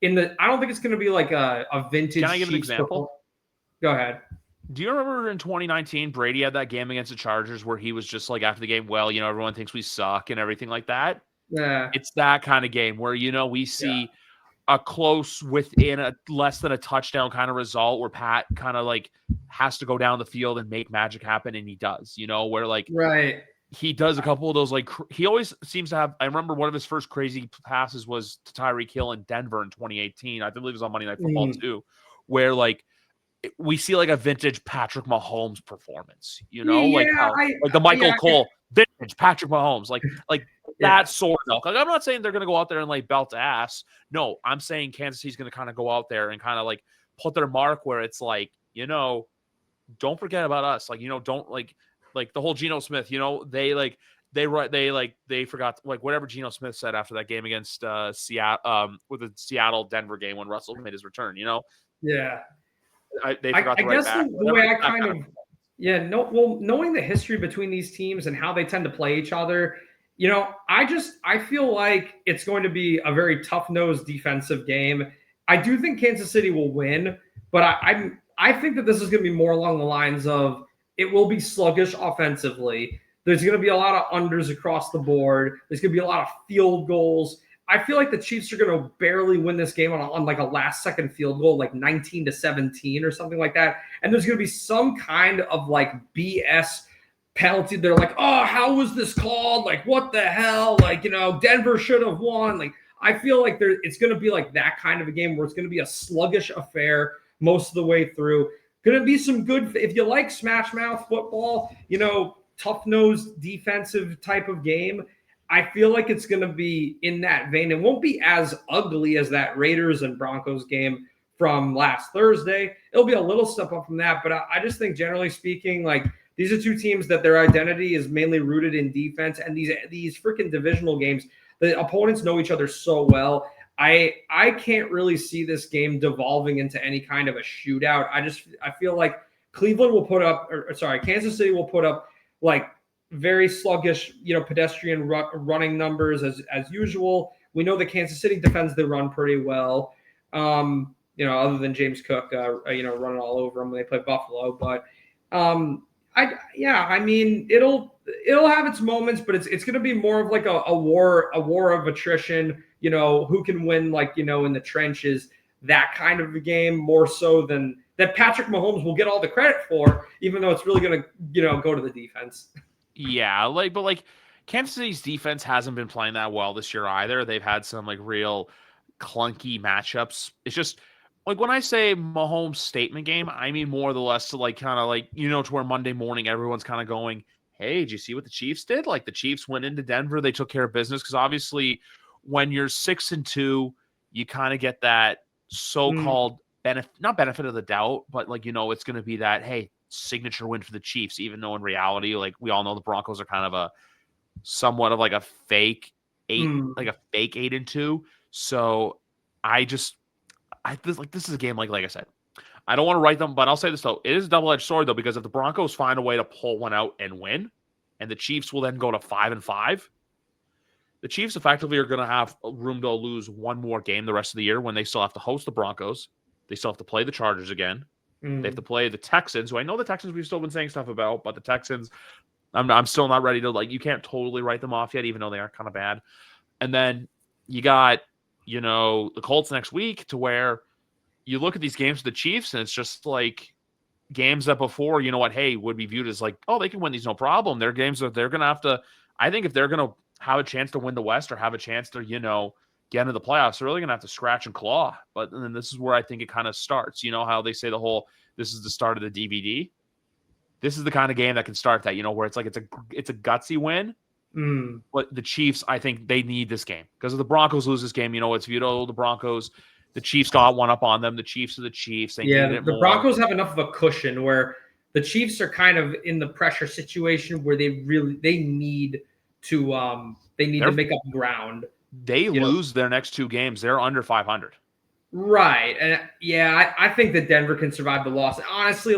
don't think it's going to be like a vintage. Can I give Chiefs an example? Go ahead. Do you remember in 2019, Brady had that game against the Chargers where he was just like after the game, well, everyone thinks we suck and everything like that? Yeah. It's that kind of game where, we see a close within a less than a touchdown kind of result where Pat kind of like has to go down the field and make magic happen. And he does, where like he does a couple of those, like he always seems to have. I remember one of his first crazy passes was to Tyreek Hill in Denver in 2018. I believe it was on Monday Night Football too, where like, we see like a vintage Patrick Mahomes performance, like the Michael Cole vintage Patrick Mahomes, like that sort of. Like, I'm not saying they're going to go out there and like belt ass. No, I'm saying Kansas City's going to kind of go out there and kind of like put their mark where it's like, don't forget about us. Like, don't like the whole Geno Smith, they forgot like whatever Geno Smith said after that game against Seattle, with the Seattle Denver game when Russell made his return, Yeah. I guess the way I kind of knowing the history between these teams and how they tend to play each other, I feel like it's going to be a very tough-nosed defensive game. I do think Kansas City will win, but I think that this is going to be more along the lines of it will be sluggish offensively. There's going to be a lot of unders across the board. There's going to be a lot of field goals. I feel like the Chiefs are going to barely win this game on like a last-second field goal, like 19-17 or something like that. And there's going to be some kind of like BS penalty. They're like, oh, how was this called? Like, what the hell? Like, Denver should have won. Like, I feel like it's going to be like that kind of a game where it's going to be a sluggish affair most of the way through. Going to be some good, if you like smash mouth football, tough-nosed defensive type of game. I feel like it's going to be in that vein. It won't be as ugly as that Raiders and Broncos game from last Thursday. It'll be a little step up from that, but I just think generally speaking, like these are two teams that their identity is mainly rooted in defense, and these freaking divisional games, the opponents know each other so well. I can't really see this game devolving into any kind of a shootout. I feel like Kansas City will put up like very sluggish, pedestrian running numbers as usual. We know that Kansas City defends the run pretty well. Other than James Cook, running all over them when they play Buffalo. But it'll have its moments, but it's going to be more of like a war of attrition. Who can win, in the trenches, that kind of a game, more so than that Patrick Mahomes will get all the credit for, even though it's really going to, go to the defense. Yeah, but Kansas City's defense hasn't been playing that well this year either. They've had some real clunky matchups. It's just when I say Mahomes statement game, I mean more or less to to where Monday morning everyone's kind of going, hey, did you see what the Chiefs did? The Chiefs went into Denver, they took care of business, because obviously when you're 6-2, you kind of get that so-called not benefit of the doubt, but it's going to be that, hey, signature win for the Chiefs, even though in reality, we all know the Broncos are kind of a somewhat of a fake 8-2. So this is a game like I said, I don't want to write them, but I'll say this though, it is a double-edged sword though, because if the Broncos find a way to pull one out and win, and the Chiefs will then go to 5-5, the Chiefs effectively are going to have room to lose one more game the rest of the year, when they still have to host the Broncos. They still have to play the Chargers again. They have to play the Texans, who I know the Texans we've still been saying stuff about, but the Texans, I'm still not ready to, you can't totally write them off yet, even though they are kind of bad. And then you got, the Colts next week, to where you look at these games with the Chiefs, and it's just games that before, would be viewed as they can win these no problem. They're games that they're going to have to, I think if they're going to have a chance to win the West or have a chance to, get into the playoffs, they're really going to have to scratch and claw. But then this is where I think it kind of starts. You know how they say this is the start of the DVD? This is the kind of game that can start that, where it's a gutsy win. But the Chiefs, I think they need this game, because if the Broncos lose this game, it's viewed, the Broncos, the Chiefs got one up on them. The Chiefs are the Chiefs. They need it the more. Broncos have enough of a cushion where the Chiefs are kind of in the pressure situation where they need to make up ground. They lose their next two games, they're under 500. Right. And I think that Denver can survive the loss. Honestly,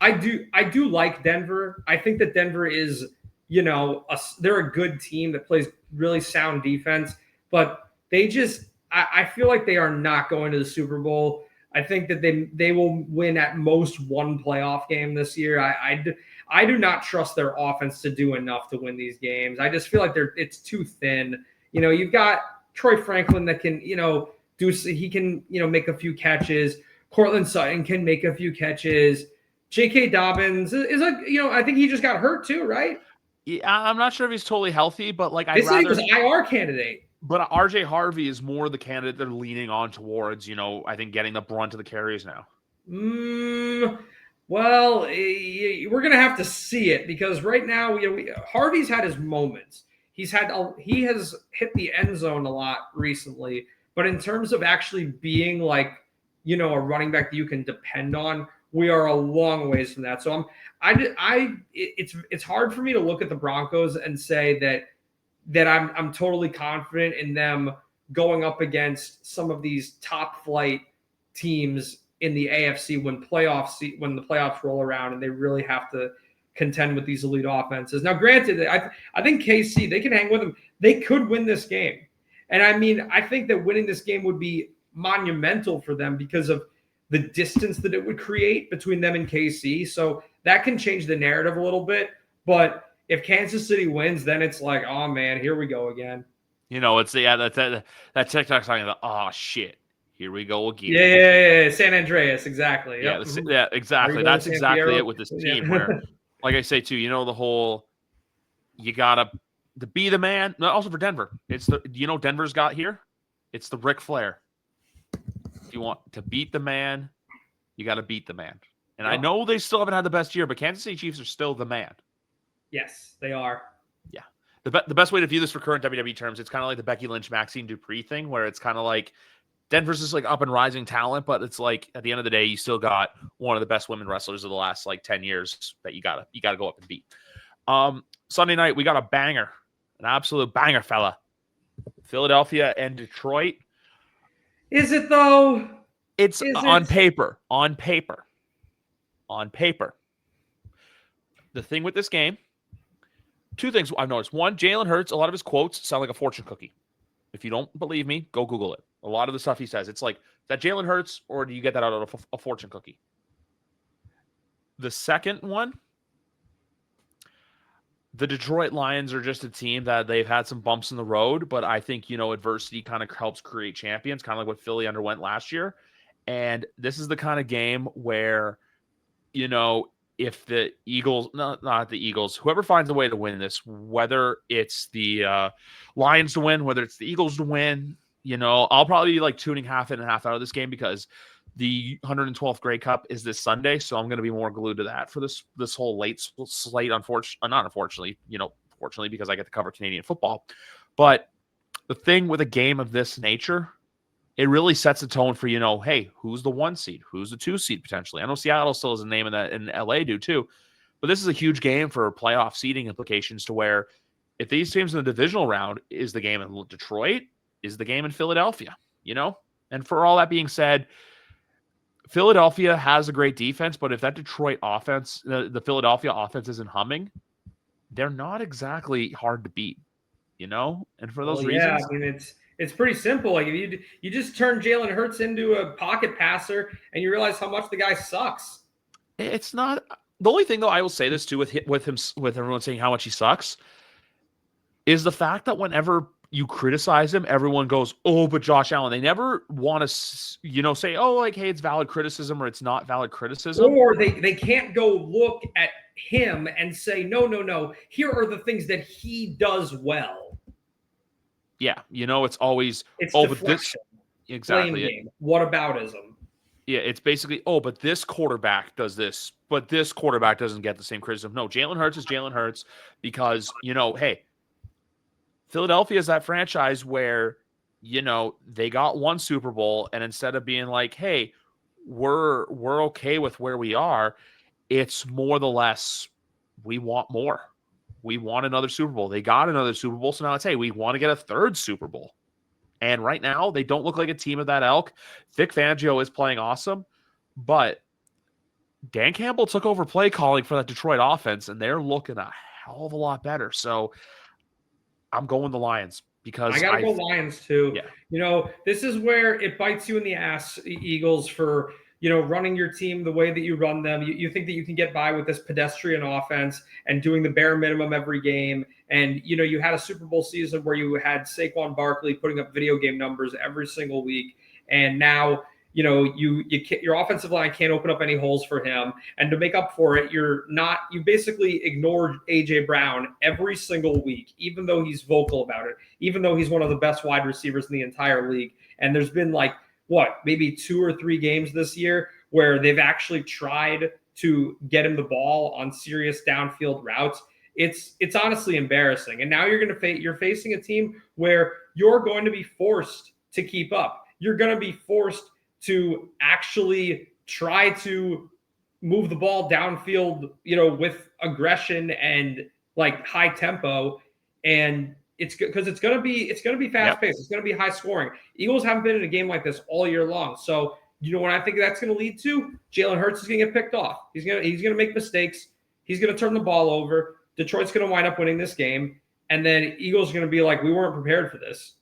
I do like Denver. I think that Denver is, they're a good team that plays really sound defense, but I feel like they are not going to the Super Bowl. I think that they will win at most one playoff game this year. I do not trust their offense to do enough to win these games. I just feel like it's too thin. You've got Troy Franklin that can, he can, make a few catches. Cortland Sutton can make a few catches. J.K. Dobbins is I think he just got hurt too, right? Yeah, I'm not sure if he's totally healthy, but they said he was an IR candidate. But RJ Harvey is more the candidate they're leaning on towards, I think getting the brunt of the carries now. Well, we're going to have to see it, because right now, Harvey's had his moments. He has hit the end zone a lot recently, but in terms of actually being a running back that you can depend on, we are a long ways from that. So it's hard for me to look at the Broncos and say that I'm totally confident in them going up against some of these top flight teams in the AFC when the playoffs roll around and they really have to contend with these elite offenses. Now, granted, I think KC, they can hang with them. They could win this game. And I think that winning this game would be monumental for them because of the distance that it would create between them and KC. So that can change the narrative a little bit. But if Kansas City wins, then it's oh man, here we go again. It's that TikTok talking about, oh shit, here we go again. Yeah. San Andreas, exactly. Yep. Yeah, exactly. That's exactly it with this team. Where, like I say too, the whole, you gotta to be the man. No, also for Denver, it's Denver's got here. It's the Ric Flair. If you want to beat the man, you got to beat the man. And I know they still haven't had the best year, but Kansas City Chiefs are still the man. Yes, they are. Yeah. The best way to view this for current WWE terms, it's kind of like the Becky Lynch, Maxine Dupree thing, where it's kind of like Denver's just up and rising talent, but it's at the end of the day, you still got one of the best women wrestlers of the last 10 years that you gotta go up and beat. Sunday night, we got a banger, an absolute banger, fella. Philadelphia and Detroit. Is it though? It's on paper. On paper. The thing with this game, Two things I've noticed. One, Jalen Hurts, a lot of his quotes sound like a fortune cookie. If you don't believe me, go Google it. A lot of the stuff he says, it's like, that Jalen Hurts, or do you get that out of a fortune cookie? The second one, the Detroit Lions are just a team that they've had some bumps in the road, but I think, adversity kind of helps create champions, kind of like what Philly underwent last year. And this is the kind of game where, if the Eagles, not the Eagles, whoever finds a way to win this, whether it's the Lions to win, whether it's the Eagles to win, I'll probably be like tuning half in and half out of this game because the 112th Grey Cup is this Sunday, so I'm going to be more glued to that for this whole late slate. Fortunately, because I get to cover Canadian football. But the thing with a game of this nature, it really sets a tone for, hey, who's the 1 seed? Who's the 2 seed potentially? I know Seattle still has a name in that, and LA do too. But this is a huge game for playoff seeding implications to where if these teams in the divisional round, is the game in Detroit, is the game in Philadelphia, And for all that being said, Philadelphia has a great defense, but if that Detroit offense, the Philadelphia offense isn't humming, they're not exactly hard to beat, And for those reasons, I mean, it's pretty simple. Like if you just turn Jalen Hurts into a pocket passer, and you realize how much the guy sucks. It's not the only thing, though. I will say this too with everyone saying how much he sucks is the fact that whenever you criticize him, everyone goes, "Oh, but Josh Allen." They never want to, say, "Oh, like, hey, it's valid criticism," or "It's not valid criticism." Or they can't go look at him and say, "No. Here are the things that he does well." Yeah, it's always, it's "Oh, deflection, but this exactly game. Whataboutism." Yeah, it's basically, "Oh, but this quarterback does this, but this quarterback doesn't get the same criticism." No, Jalen Hurts is Jalen Hurts because hey, Philadelphia is that franchise where, they got one Super Bowl, and instead of being like, "Hey, we're okay with where we are," it's more the less, we want more. We want another Super Bowl. They got another Super Bowl, so now it's, hey, we want to get a third Super Bowl. And right now, they don't look like a team of that elk. Vic Fangio is playing awesome, but Dan Campbell took over play calling for that Detroit offense, and they're looking a hell of a lot better. So I'm going the Lions because I gotta go Lions too. Yeah. This is where it bites you in the ass, Eagles, for running your team the way that you run them. You think that you can get by with this pedestrian offense and doing the bare minimum every game. And you had a Super Bowl season where you had Saquon Barkley putting up video game numbers every single week, and now your offensive line can't open up any holes for him. And to make up for it, you basically ignored AJ Brown every single week, even though he's vocal about it, even though he's one of the best wide receivers in the entire league. And there's been maybe 2 or 3 games this year where they've actually tried to get him the ball on serious downfield routes. It's honestly embarrassing. And now you're facing a team where you're going to be forced to keep up. You're going to be forced to actually try to move the ball downfield, with aggression and high tempo. And it's because it's going to be fast paced. It's going to be high scoring. Eagles haven't been in a game like this all year long. So, what I think that's going to lead to? Jalen Hurts is going to get picked off. He's going to make mistakes. He's going to turn the ball over. Detroit's going to wind up winning this game. And then Eagles are going to be like, we weren't prepared for this.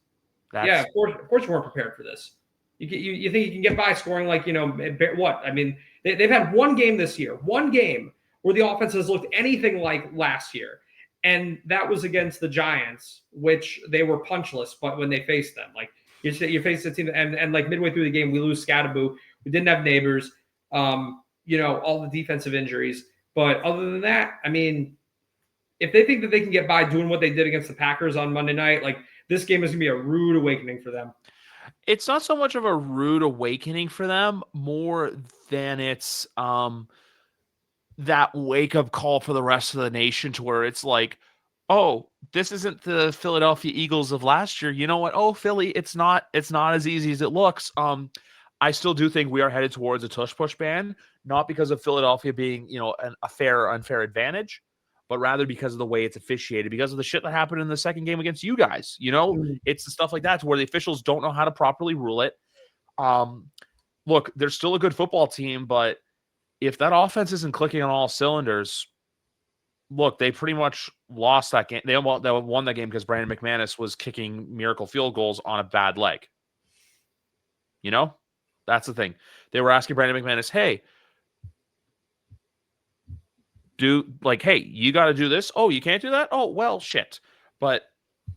Yeah, of course you weren't prepared for this. You think you can get by scoring what? I mean, they've had one game this year, one game where the offense has looked anything like last year. And that was against the Giants, which they were punchless, but when they faced them, you face a team, and midway through the game, we lose Scadaboo. We didn't have Neighbors, all the defensive injuries. But other than that, I mean, if they think that they can get by doing what they did against the Packers on Monday night, this game is going to be a rude awakening for them. It's not so much of a rude awakening for them, more than it's that wake-up call for the rest of the nation to where it's like, oh, this isn't the Philadelphia Eagles of last year. You know what? Oh, Philly, it's not as easy as it looks. I still do think we are headed towards a tush-push ban, not because of Philadelphia being, a fair or unfair advantage, but rather because of the way it's officiated, because of the shit that happened in the second game against you guys. It's the stuff like that to where the officials don't know how to properly rule it. Look, they're still a good football team, but if that offense isn't clicking on all cylinders, look, they pretty much lost that game. They won that game because Brandon McManus was kicking miracle field goals on a bad leg. You know, that's the thing. They were asking Brandon McManus, hey, hey, you got to do this. Oh, you can't do that? Oh, well, shit. But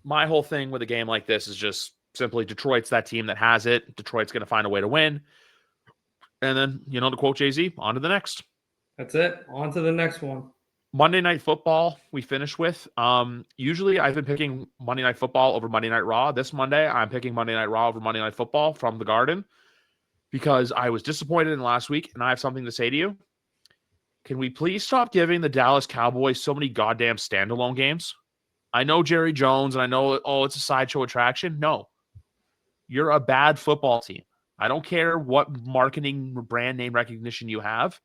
my whole thing with a game like this is just simply Detroit's that team that has it. Detroit's going to find a way to win. And then, to quote Jay-Z, on to the next. That's it. On to the next one. Monday Night Football, we finish with. Usually I've been picking Monday Night Football over Monday Night Raw. This Monday, I'm picking Monday Night Raw over Monday Night Football from the Garden because I was disappointed in last week, and I have something to say to you. Can we please stop giving the Dallas Cowboys so many goddamn standalone games? I know Jerry Jones, and I know, it's a sideshow attraction. No. You're a bad football team. I don't care what marketing brand name recognition you have.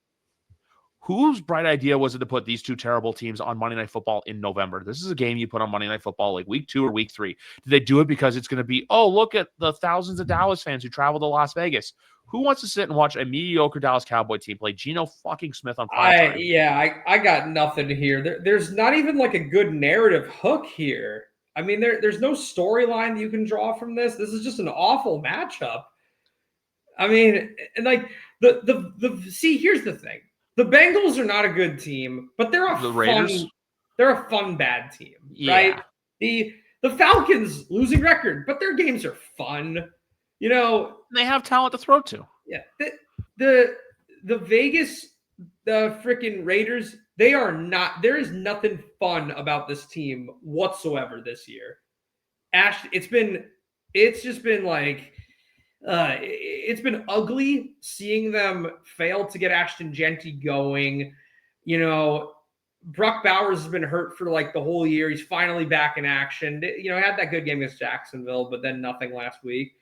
Whose bright idea was it to put these two terrible teams on Monday Night Football in November? This is a game you put on Monday Night Football like week 2 or week 3. Did they do it because it's going to be, look at the thousands of Dallas fans who travel to Las Vegas? Who wants to sit and watch a mediocre Dallas Cowboy team play Geno fucking Smith on prime time? I got nothing here. There's not even like a good narrative hook here. I mean, there's no storyline that you can draw from this. This is just an awful matchup. I mean, and like see, here's the thing. The Bengals are not a good team, but they're a fun bad team, right? The Falcons losing record, but their games are fun. They have talent to throw to. Yeah. The Vegas, the freaking Raiders, they are not, there is nothing fun about this team whatsoever this year. It's been ugly seeing them fail to get Ashton Genty going. Brock Bowers has been hurt for like the whole year. He's finally back in action. Had that good game against Jacksonville, but then nothing last week.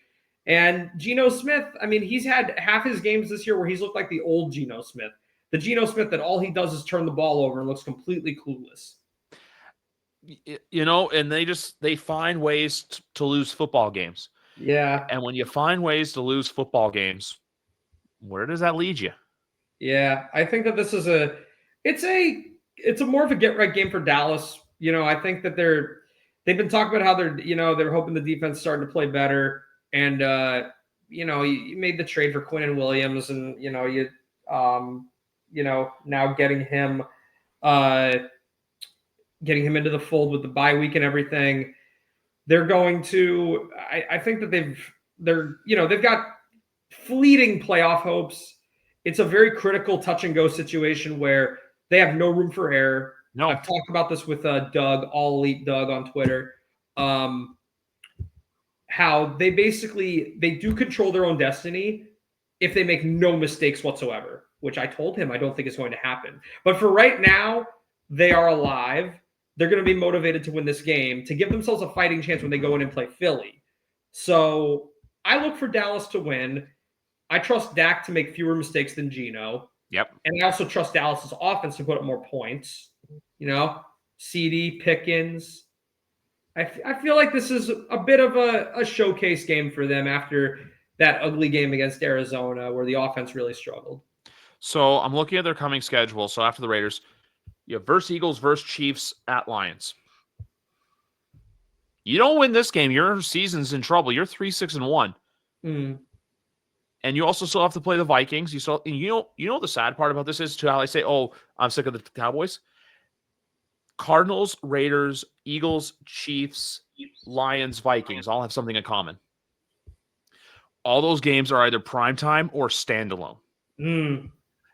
And Geno Smith, I mean, he's had half his games this year where he's looked like the old Geno Smith. The Geno Smith that all he does is turn the ball over and looks completely clueless. And they find ways to lose football games. Yeah. And when you find ways to lose football games, where does that lead you? Yeah, I think that this is it's a more of a get right game for Dallas. I think that they've been talking about how they're hoping the defense starting to play better. And you made the trade for Quinnen Williams, and now getting him into the fold with the bye week and everything. They're going to. I think that they've got fleeting playoff hopes. It's a very critical touch and go situation where they have no room for error. No, I've talked about this with Doug, All Elite Doug on Twitter. How they do control their own destiny if they make no mistakes whatsoever, which I told him I don't think is going to happen. But for right now, they are alive. They're going to be motivated to win this game to give themselves a fighting chance when they go in and play Philly. So I look for Dallas to win. I trust Dak to make fewer mistakes than Geno. Yep. And I also trust Dallas's offense to put up more points. CD, Pickens. I feel like this is a bit of a showcase game for them after that ugly game against Arizona where the offense really struggled. So I'm looking at their coming schedule. So after the Raiders, you have versus Eagles, versus Chiefs, at Lions. You don't win this game, your season's in trouble. You're 3-6-1. Mm. And you also still have to play the Vikings. You know the sad part about this is too, how I say, I'm sick of the Cowboys. Cardinals, Raiders, Eagles, Chiefs, Lions, Vikings all have something in common. All those games are either primetime or standalone. Mm.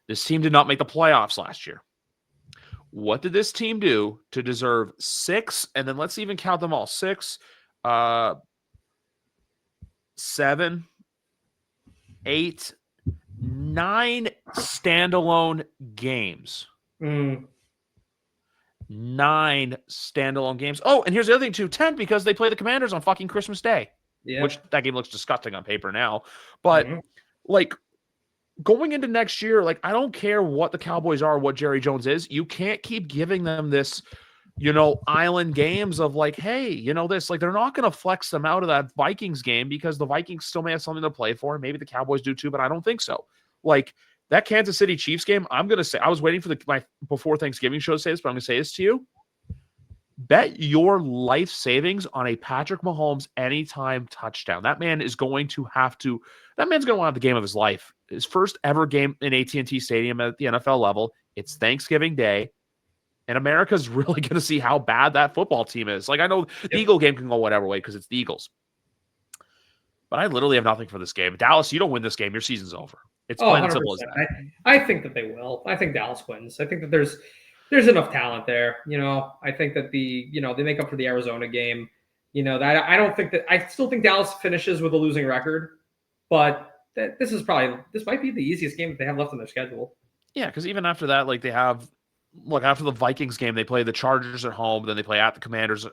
This team did not make the playoffs last year. What did this team do to deserve 6? And then let's even count them all. 6, 7, 8, 9 standalone games. 9 standalone games. Oh, and here's the other thing too, 10 because they play the Commanders on fucking Christmas Day. Yeah. Which that game looks disgusting on paper now. But like going into next year, like I don't care what the Cowboys are, what Jerry Jones is. You can't keep giving them this, island games of like, hey, this. Like they're not going to flex them out of that Vikings game because the Vikings still may have something to play for. Maybe the Cowboys do too, but I don't think so. Like That Kansas City Chiefs game, I'm going to say, I was waiting for my before Thanksgiving show to say this, but I'm going to say this to you. Bet your life savings on a Patrick Mahomes anytime touchdown. That man's going to want to have the game of his life. His first ever game in AT&T Stadium at the NFL level. It's Thanksgiving Day. And America's really going to see how bad that football team is. Like, I know the Eagle game can go whatever way because it's the Eagles. But I literally have nothing for this game. Dallas, you don't win this game, your season's over. It's plain and simple as that. I think that they will. I think Dallas wins. I think that there's enough talent there. I think that they make up for the Arizona game. That I don't think that I still think Dallas finishes with a losing record, but this might be the easiest game that they have left on their schedule. Yeah, because even after that, like after the Vikings game, they play the Chargers at home, then they play at the Commanders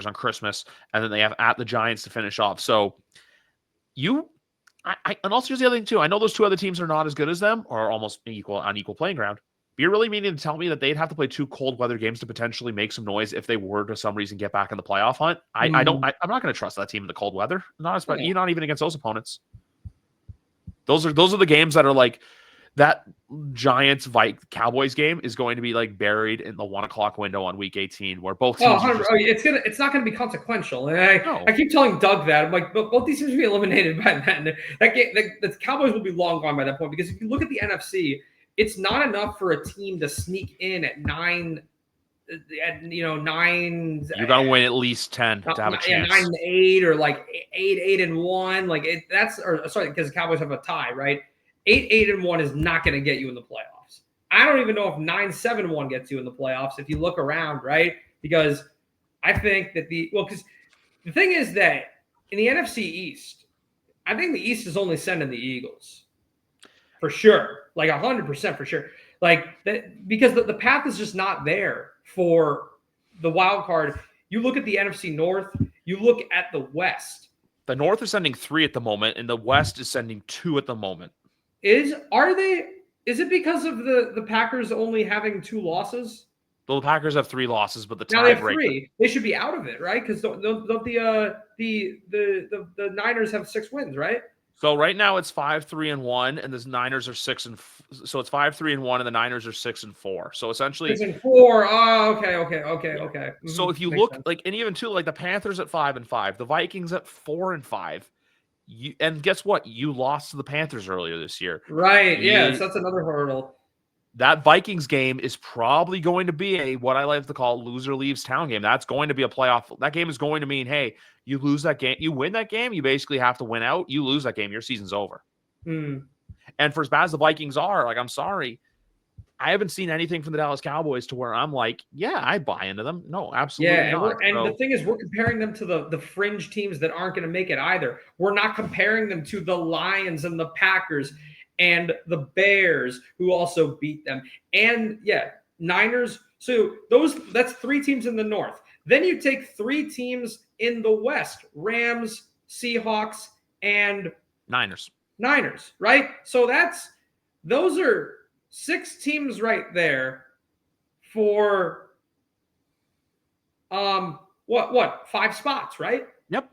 on Christmas, and then they have at the Giants to finish off. So and also here's the other thing too. I know those two other teams are not as good as them, or almost on equal playing ground. But you're really meaning to tell me that they'd have to play 2 cold weather games to potentially make some noise if they were to some reason get back in the playoff hunt? I'm not going to trust that team in the cold weather. Not even against those opponents. Those are the games that are like that Giants Cowboys game is going to be like buried in the 1:00 window on week 18, where both teams. It's not going to be consequential. And I keep telling Doug that I'm like, both these teams will be eliminated by then. That game, the Cowboys will be long gone by that point, because if you look at the NFC, it's not enough for a team to sneak in at 9. Nine. You got to win at least 10 to have a chance. 9-8 or like 8-1. Like because the Cowboys have a tie, right? 8-1 is not going to get you in the playoffs. I don't even know if 9-7-1 gets you in the playoffs if you look around, right? Because I think that because the thing is that in the NFC East, I think the East is only sending the Eagles for sure, like 100% for sure. Like that, because the path is just not there for the wild card. You look at the NFC North, you look at the West. The North is sending 3 at the moment, and the West is sending 2 at the moment. Is it because of the Packers only having 2 losses? Well, the Packers have 3 losses, but the now they have tiebreaker. 3. They should be out of it, right? Because don't the Niners have 6 wins, right? So right now it's 5-3-1, and the Niners are 6 and so it's 5-3-1, and the Niners are 6-4. So essentially 6-4. Oh, okay. Mm-hmm. So if you look like, and even too, like the Panthers at 5-5, the Vikings at 4-5. And guess what? You lost to the Panthers earlier this year. Right. Yes, that's another hurdle. That Vikings game is probably going to be what I like to call loser leaves town game. That's going to be a playoff. That game is going to mean, hey, you lose that game. You win that game, you basically have to win out. You lose that game, your season's over. Mm. And for as bad as the Vikings are, like, I'm sorry, I haven't seen anything from the Dallas Cowboys to where I'm like, yeah, I buy into them. No, absolutely not. And the thing is, we're comparing them to the fringe teams that aren't going to make it either. We're not comparing them to the Lions and the Packers and the Bears, who also beat them. And Niners. So that's 3 teams in the North. Then you take 3 teams in the West: Rams, Seahawks, and Niners, right? So those are 6 teams right there for 5 spots, right? Yep.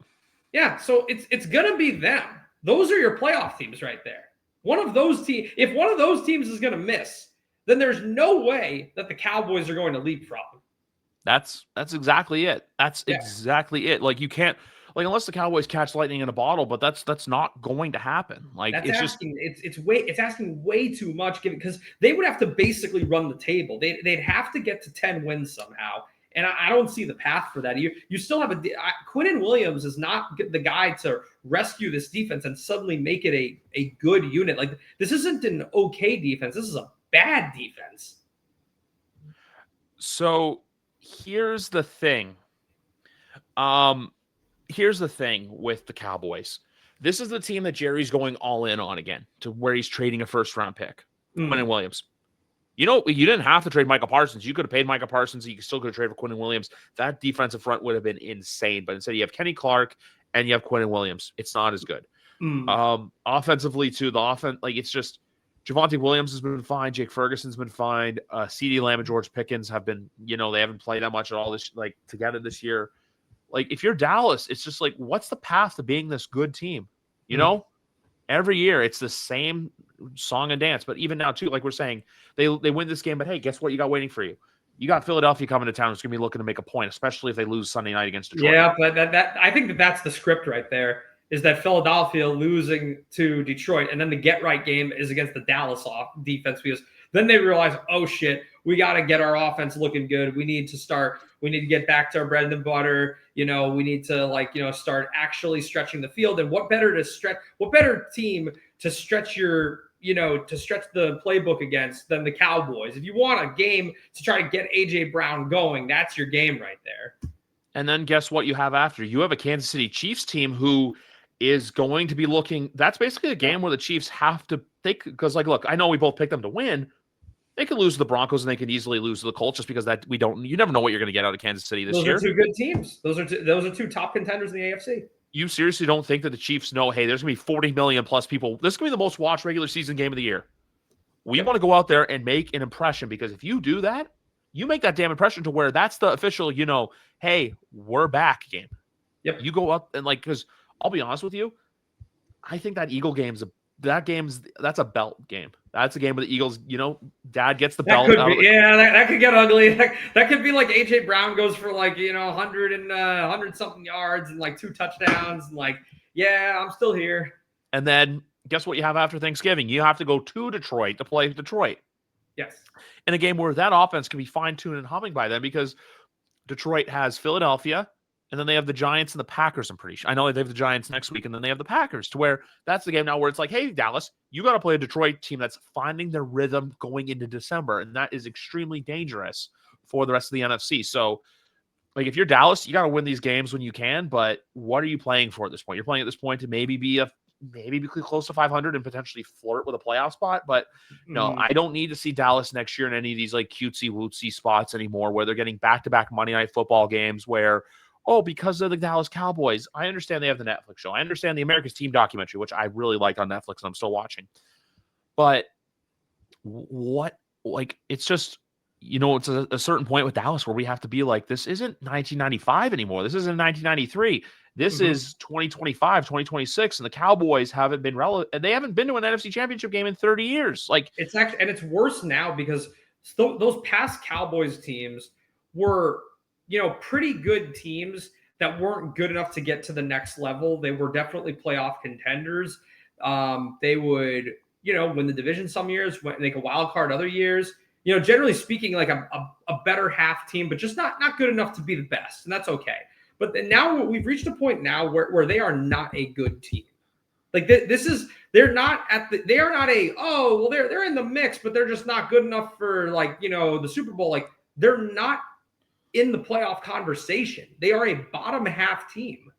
Yeah, so it's gonna be them. Those are your playoff teams right there. If one of those teams is gonna miss, then there's no way that the Cowboys are going to leapfrog. That's exactly it. Exactly it. Like, you can't, like, unless the Cowboys catch lightning in a bottle, but that's not going to happen. Like, it's asking way too much, because they would have to basically run the table. They'd have to get to 10 wins somehow, and I don't see the path for that. You still have Quinnen Williams is not the guy to rescue this defense and suddenly make it a good unit. Like, this isn't an okay defense. This is a bad defense. So here's the thing. Here's the thing with the Cowboys. This is the team that Jerry's going all in on again, to where he's trading a first-round pick. Quinnen Williams. You didn't have to trade Micah Parsons. You could have paid Micah Parsons. You still could have traded for Quinnen Williams. That defensive front would have been insane. But instead, you have Kenny Clark and you have Quinnen Williams. It's not as good. Offensively, too, the offense, like, it's just Javonte Williams has been fine. Jake Ferguson's been fine. CeeDee Lamb and George Pickens have been, they haven't played that much at all together this year. Like, if you're Dallas, it's just like, what's the path to being this good team? Every year it's the same song and dance. But even now, too, like we're saying, they win this game, but hey, guess what? You got waiting for you. You got Philadelphia coming to town. It's going to be looking to make a point, especially if they lose Sunday night against Detroit. Yeah, but that I think that's the script right there. Is that Philadelphia losing to Detroit, and then the get right game is against the Dallas defense, because then they realize, oh shit, we got to get our offense looking good. We need to get back to our bread and butter. We need to start actually stretching the field. And what better team to stretch the playbook against than the Cowboys? If you want a game to try to get AJ Brown going, that's your game right there. And then guess what you have after? You have a Kansas City Chiefs team who is going to be looking. That's basically a game where the Chiefs have to think, because look, I know we both picked them to win. They could lose to the Broncos and they could easily lose to the Colts, just because you never know what you're going to get out of Kansas City this year. Those are two good teams. Those are two top contenders in the AFC. You seriously don't think that the Chiefs know, hey, there's going to be 40 million plus people. This is going to be the most watched regular season game of the year. We want to go out there and make an impression, because if you do that, you make that damn impression to where that's the official, hey, we're back game. Yep. You go up and because I'll be honest with you, I think that Eagle that's a belt game. That's a game where the Eagles, dad gets the belt. That could get ugly. That could be like AJ Brown goes for 100 something yards and 2 touchdowns and I'm still here. And then guess what you have after Thanksgiving? You have to go to Detroit to play Detroit. Yes. In a game where that offense can be fine-tuned and humming by then, because Detroit has Philadelphia, and then they have the Giants and the Packers, I'm pretty sure. I know they have the Giants next week, and then they have the Packers, to where that's the game now where it's like, hey, Dallas, you got to play a Detroit team that's finding their rhythm going into December, and that is extremely dangerous for the rest of the NFC. So, if you're Dallas, you got to win these games when you can, but what are you playing for at this point? You're playing at this point to maybe be close to 500 and potentially flirt with a playoff spot. But no, I don't need to see Dallas next year in any of these cutesy wootsy spots anymore, where they're getting back-to-back Monday Night Football games where, because they're the Dallas Cowboys. I understand they have the Netflix show. I understand the America's Team documentary, which I really like on Netflix and I'm still watching. But it's just, it's a certain point with Dallas where we have to be this isn't 1995 anymore. This isn't 1993. This is 2025, 2026, and the Cowboys haven't been relevant. They haven't been to an NFC Championship game in 30 years. It's actually, and it's worse now because those past Cowboys teams were, pretty good teams that weren't good enough to get to the next level. They were definitely playoff contenders. They would, win the division some years, make a wild card other years. Generally speaking, a better half team, but just not good enough to be the best, and that's okay. But now we've reached a point now where they are not a good team. They're not they're in the mix, but they're just not good enough for the Super Bowl. They're not in the playoff conversation. They are a bottom half team.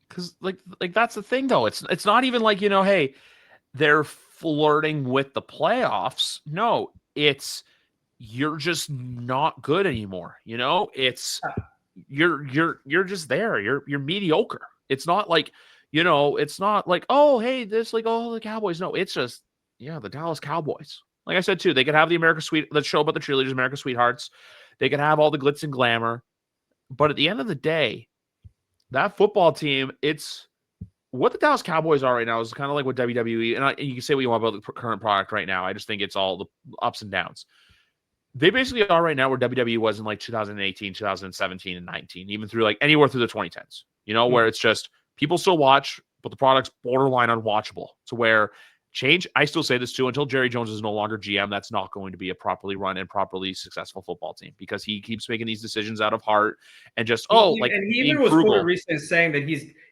Because that's the thing though. It's not even hey, they're flirting with the playoffs. No, it's you're just not good anymore. It's you're just there. You're mediocre. It's not it's not oh, hey, this the Cowboys. No, it's just the Dallas Cowboys. Like I said too, they could have the show about the cheerleaders, America's Sweethearts. They could have all the glitz and glamour, but at the end of the day, that football team, it's what the Dallas Cowboys are right now is kind of like what WWE, and you can say what you want about the current product right now. I just think it's all the ups and downs. They basically are right now where WWE was in 2018, 2017, and 19, even through anywhere through the 2010s, where it's just people still watch, but the product's borderline unwatchable, to where I still say this too, until Jerry Jones is no longer GM, that's not going to be a properly run and properly successful football team, because he keeps making these decisions out of heart and just, and he even was quoted recently saying that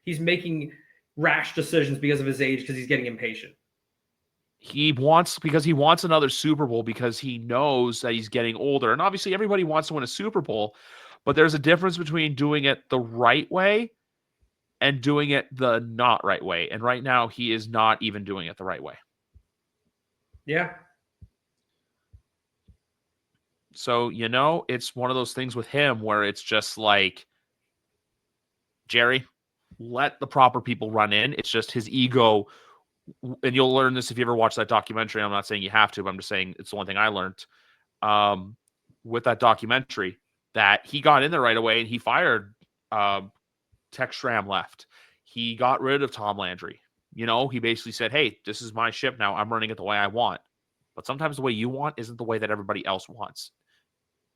he's making rash decisions because of his age, because he's getting impatient. Because he wants another Super Bowl, because he knows that he's getting older. And obviously everybody wants to win a Super Bowl, but there's a difference between doing it the right way and doing it the not right way. And right now he is not even doing it the right way. Yeah. So, it's one of those things with him where it's just Jerry, let the proper people run in. It's just his ego. And you'll learn this if you ever watch that documentary. I'm not saying you have to, but I'm just saying it's the one thing I learned with that documentary, that he got in there right away and he fired Tex Schramm left. He got rid of Tom Landry. You know, he basically said, hey, this is my ship now. I'm running it the way I want. But sometimes the way you want isn't the way that everybody else wants.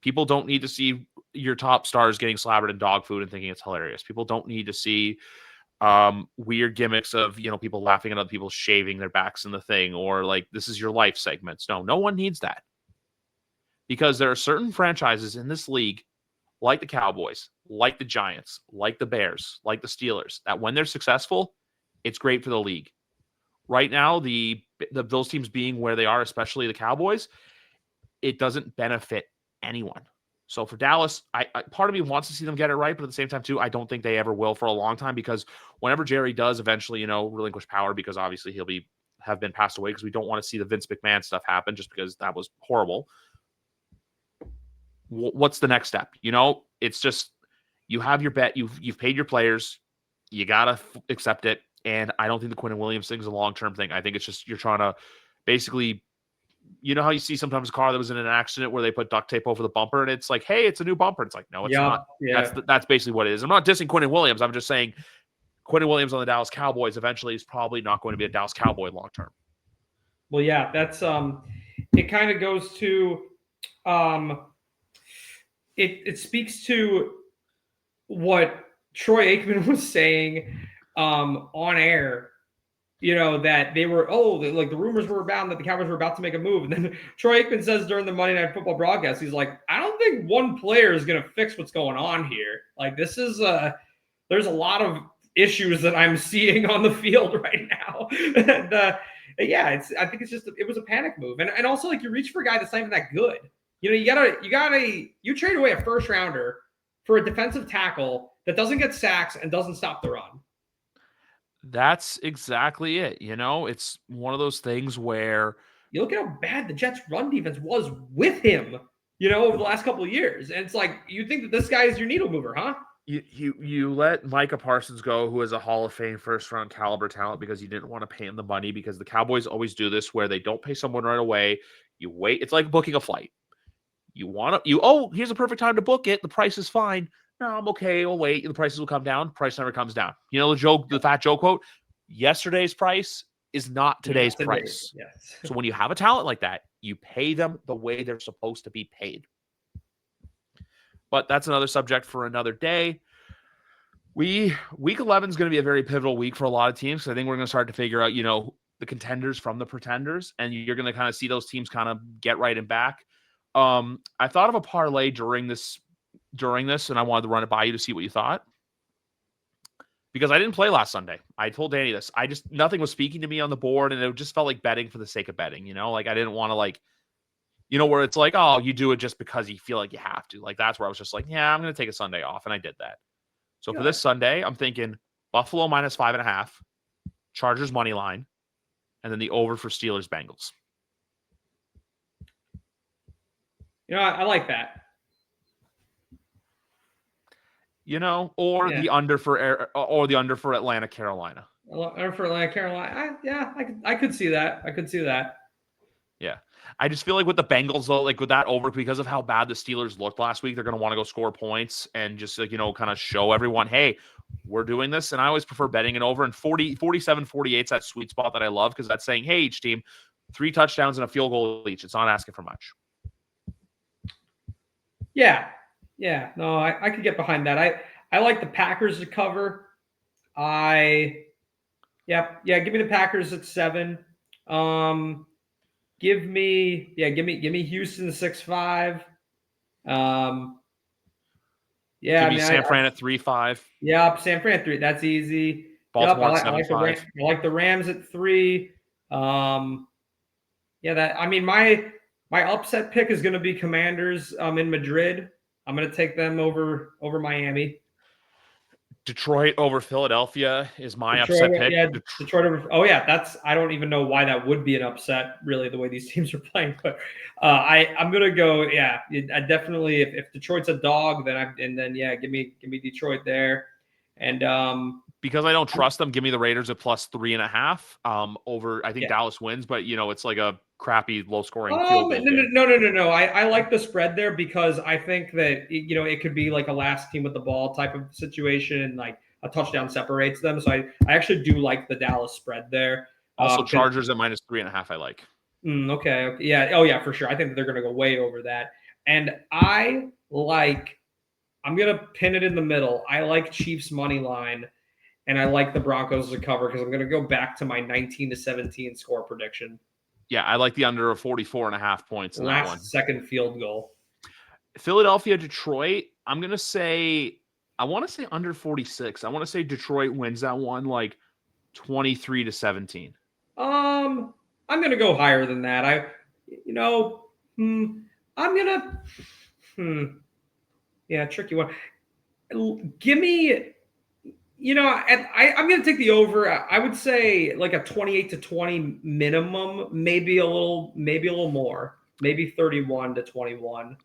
People don't need to see your top stars getting slobbered in dog food and thinking it's hilarious. People don't need to see weird gimmicks of, you know, people laughing at other people shaving their backs in the thing, or like, this is your life segments. No one needs that. Because there are certain franchises in this league, like the Cowboys, like the Giants, like the Bears, like the Steelers, that when they're successful, it's great for the league. Right now, those teams being where they are, especially the Cowboys, it doesn't benefit anyone. So for Dallas, I part of me wants to see them get it right, but at the same time too, I don't think they ever will for a long time, because whenever Jerry does eventually, you know, relinquish power, because obviously he'll have been passed away, because we don't want to see the Vince McMahon stuff happen, just because that was horrible. What's the next step? You know, it's just, you have your bet, you've paid your players, you gotta accept it. And I don't think the Quinn Williams thing is a long-term thing. I think it's just, you're trying to basically, you know how you see sometimes a car that was in an accident where they put duct tape over the bumper and it's like, hey, it's a new bumper. It's like, no, it's not. Yeah. That's basically what it is. I'm not dissing Quinn Williams. I'm just saying Quinn Williams on the Dallas Cowboys eventually is probably not going to be a Dallas Cowboy long-term. Well, yeah, that's it kind of goes to it speaks to what Troy Aikman was saying on air, you know, that they were, like the rumors were abound that the Cowboys were about to make a move. And then Troy Aikman says during the Monday Night Football broadcast, he's like, I don't think one player is going to fix what's going on here. Like, this is there's a lot of issues that I'm seeing on the field right now. And yeah, I think it's just, it was a panic move. And also, like, you reach for a guy that's not even that good. You know, you trade away a first rounder for a defensive tackle that doesn't get sacks and doesn't stop the run. That's exactly it. You know, it's one of those things where you look at how bad the Jets' run defense was with him, you know, over the last couple of years. And it's like, you think that this guy is your needle mover, huh? You let Micah Parsons go, who is a Hall of Fame first-round caliber talent, because you didn't want to pay him the money, because the Cowboys always do this where they don't pay someone right away. You wait. It's like booking a flight. Here's a perfect time to book it. The price is fine. No, I'm okay. I'll wait. The prices will come down. Price never comes down. You know the Fat Joe quote? Yesterday's price is not today's price. Yes. So when you have a talent like that, you pay them the way they're supposed to be paid. But that's another subject for another day. Week 11 is going to be a very pivotal week for a lot of teams. So I think we're going to start to figure out, you know, the contenders from the pretenders, and you're going to kind of see those teams kind of get right and back. I thought of a parlay during this, and I wanted to run it by you to see what you thought, because I didn't play last Sunday. I told Danny this. Nothing was speaking to me on the board, and it just felt like betting for the sake of betting. You know, like I didn't want to, like, you know, where it's like, oh, you do it just because you feel like you have to. Like, that's where I was just like, yeah, I'm going to take a Sunday off, and I did that. So for this Sunday, I'm thinking Buffalo -5.5, Chargers money line, and then the over for Steelers Bengals. You know, I like that. You know, or the under for Atlanta, Carolina. Or for Atlanta, Carolina. I could see that. Yeah. I just feel like with the Bengals, though, like with that over, because of how bad the Steelers looked last week, they're going to want to go score points and just, like, you know, kind of show everyone, hey, we're doing this. And I always prefer betting it over. And 47-48 is that sweet spot that I love, because that's saying, hey, each team, 3 touchdowns and a field goal each. It's not asking for much. Yeah. No, I could get behind that. I like the Packers to cover. Give me the Packers at 7. Give me Houston 6-5. San Fran at 3-5. Yeah, San Fran at 3. That's easy. Baltimore I like the Rams at 3. My upset pick is going to be Commanders in Madrid. I'm going to take them over Miami. Detroit over Philadelphia is my upset pick. Yeah, Detroit over. Oh yeah, that's. I don't even know why that would be an upset, really, the way these teams are playing. But I'm gonna go. Yeah, I definitely. If Detroit's a dog, then give me Detroit there, and because I don't trust them, give me the Raiders at +3.5. Over, I think Dallas wins, but you know it's like a crappy low scoring field goal. No. I like the spread there, because I think that, you know, it could be like a last team with the ball type of situation, and like a touchdown separates them. So I actually do like the Dallas spread there. Also, Chargers at -3.5. I like. Okay. Yeah. Oh, yeah, for sure. I think that they're going to go way over that. And I'm going to pin it in the middle. I like Chiefs money line, and I like the Broncos to cover because I'm going to go back to my 19-17 score prediction. Yeah, I like the under of 44.5 points in that one. Second field goal. Philadelphia, Detroit. I'm going to say, I want to say under 46. I want to say Detroit wins that one like 23-17. I'm going to go higher than that. I'm going to, yeah, tricky one. Give me, I'm going to take the over. I would say like a 28-20 minimum, maybe a little more, maybe 31-21.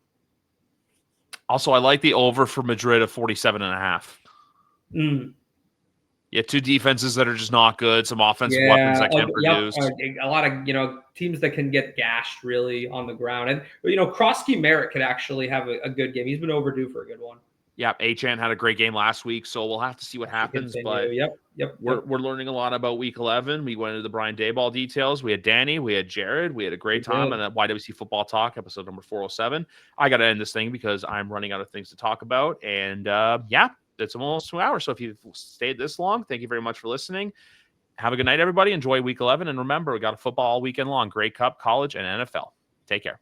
Also, I like the over for Madrid of 47.5. Yeah, two defenses that are just not good. Some offensive weapons that can produce. A lot of teams that can get gashed really on the ground, and Krosky Merritt could actually have a good game. He's been overdue for a good one. Yeah, Achane had a great game last week, so we'll have to see what happens. But we're learning a lot about Week 11. We went into the Brian Daboll details. We had Danny, we had Jared, we had a great time on that YWC Football Talk episode number 407. I got to end this thing because I'm running out of things to talk about, and it's almost 2 hours. So if you've stayed this long, thank you very much for listening. Have a good night, everybody. Enjoy Week 11, and remember, we got a football all weekend long: Grey Cup, college, and NFL. Take care.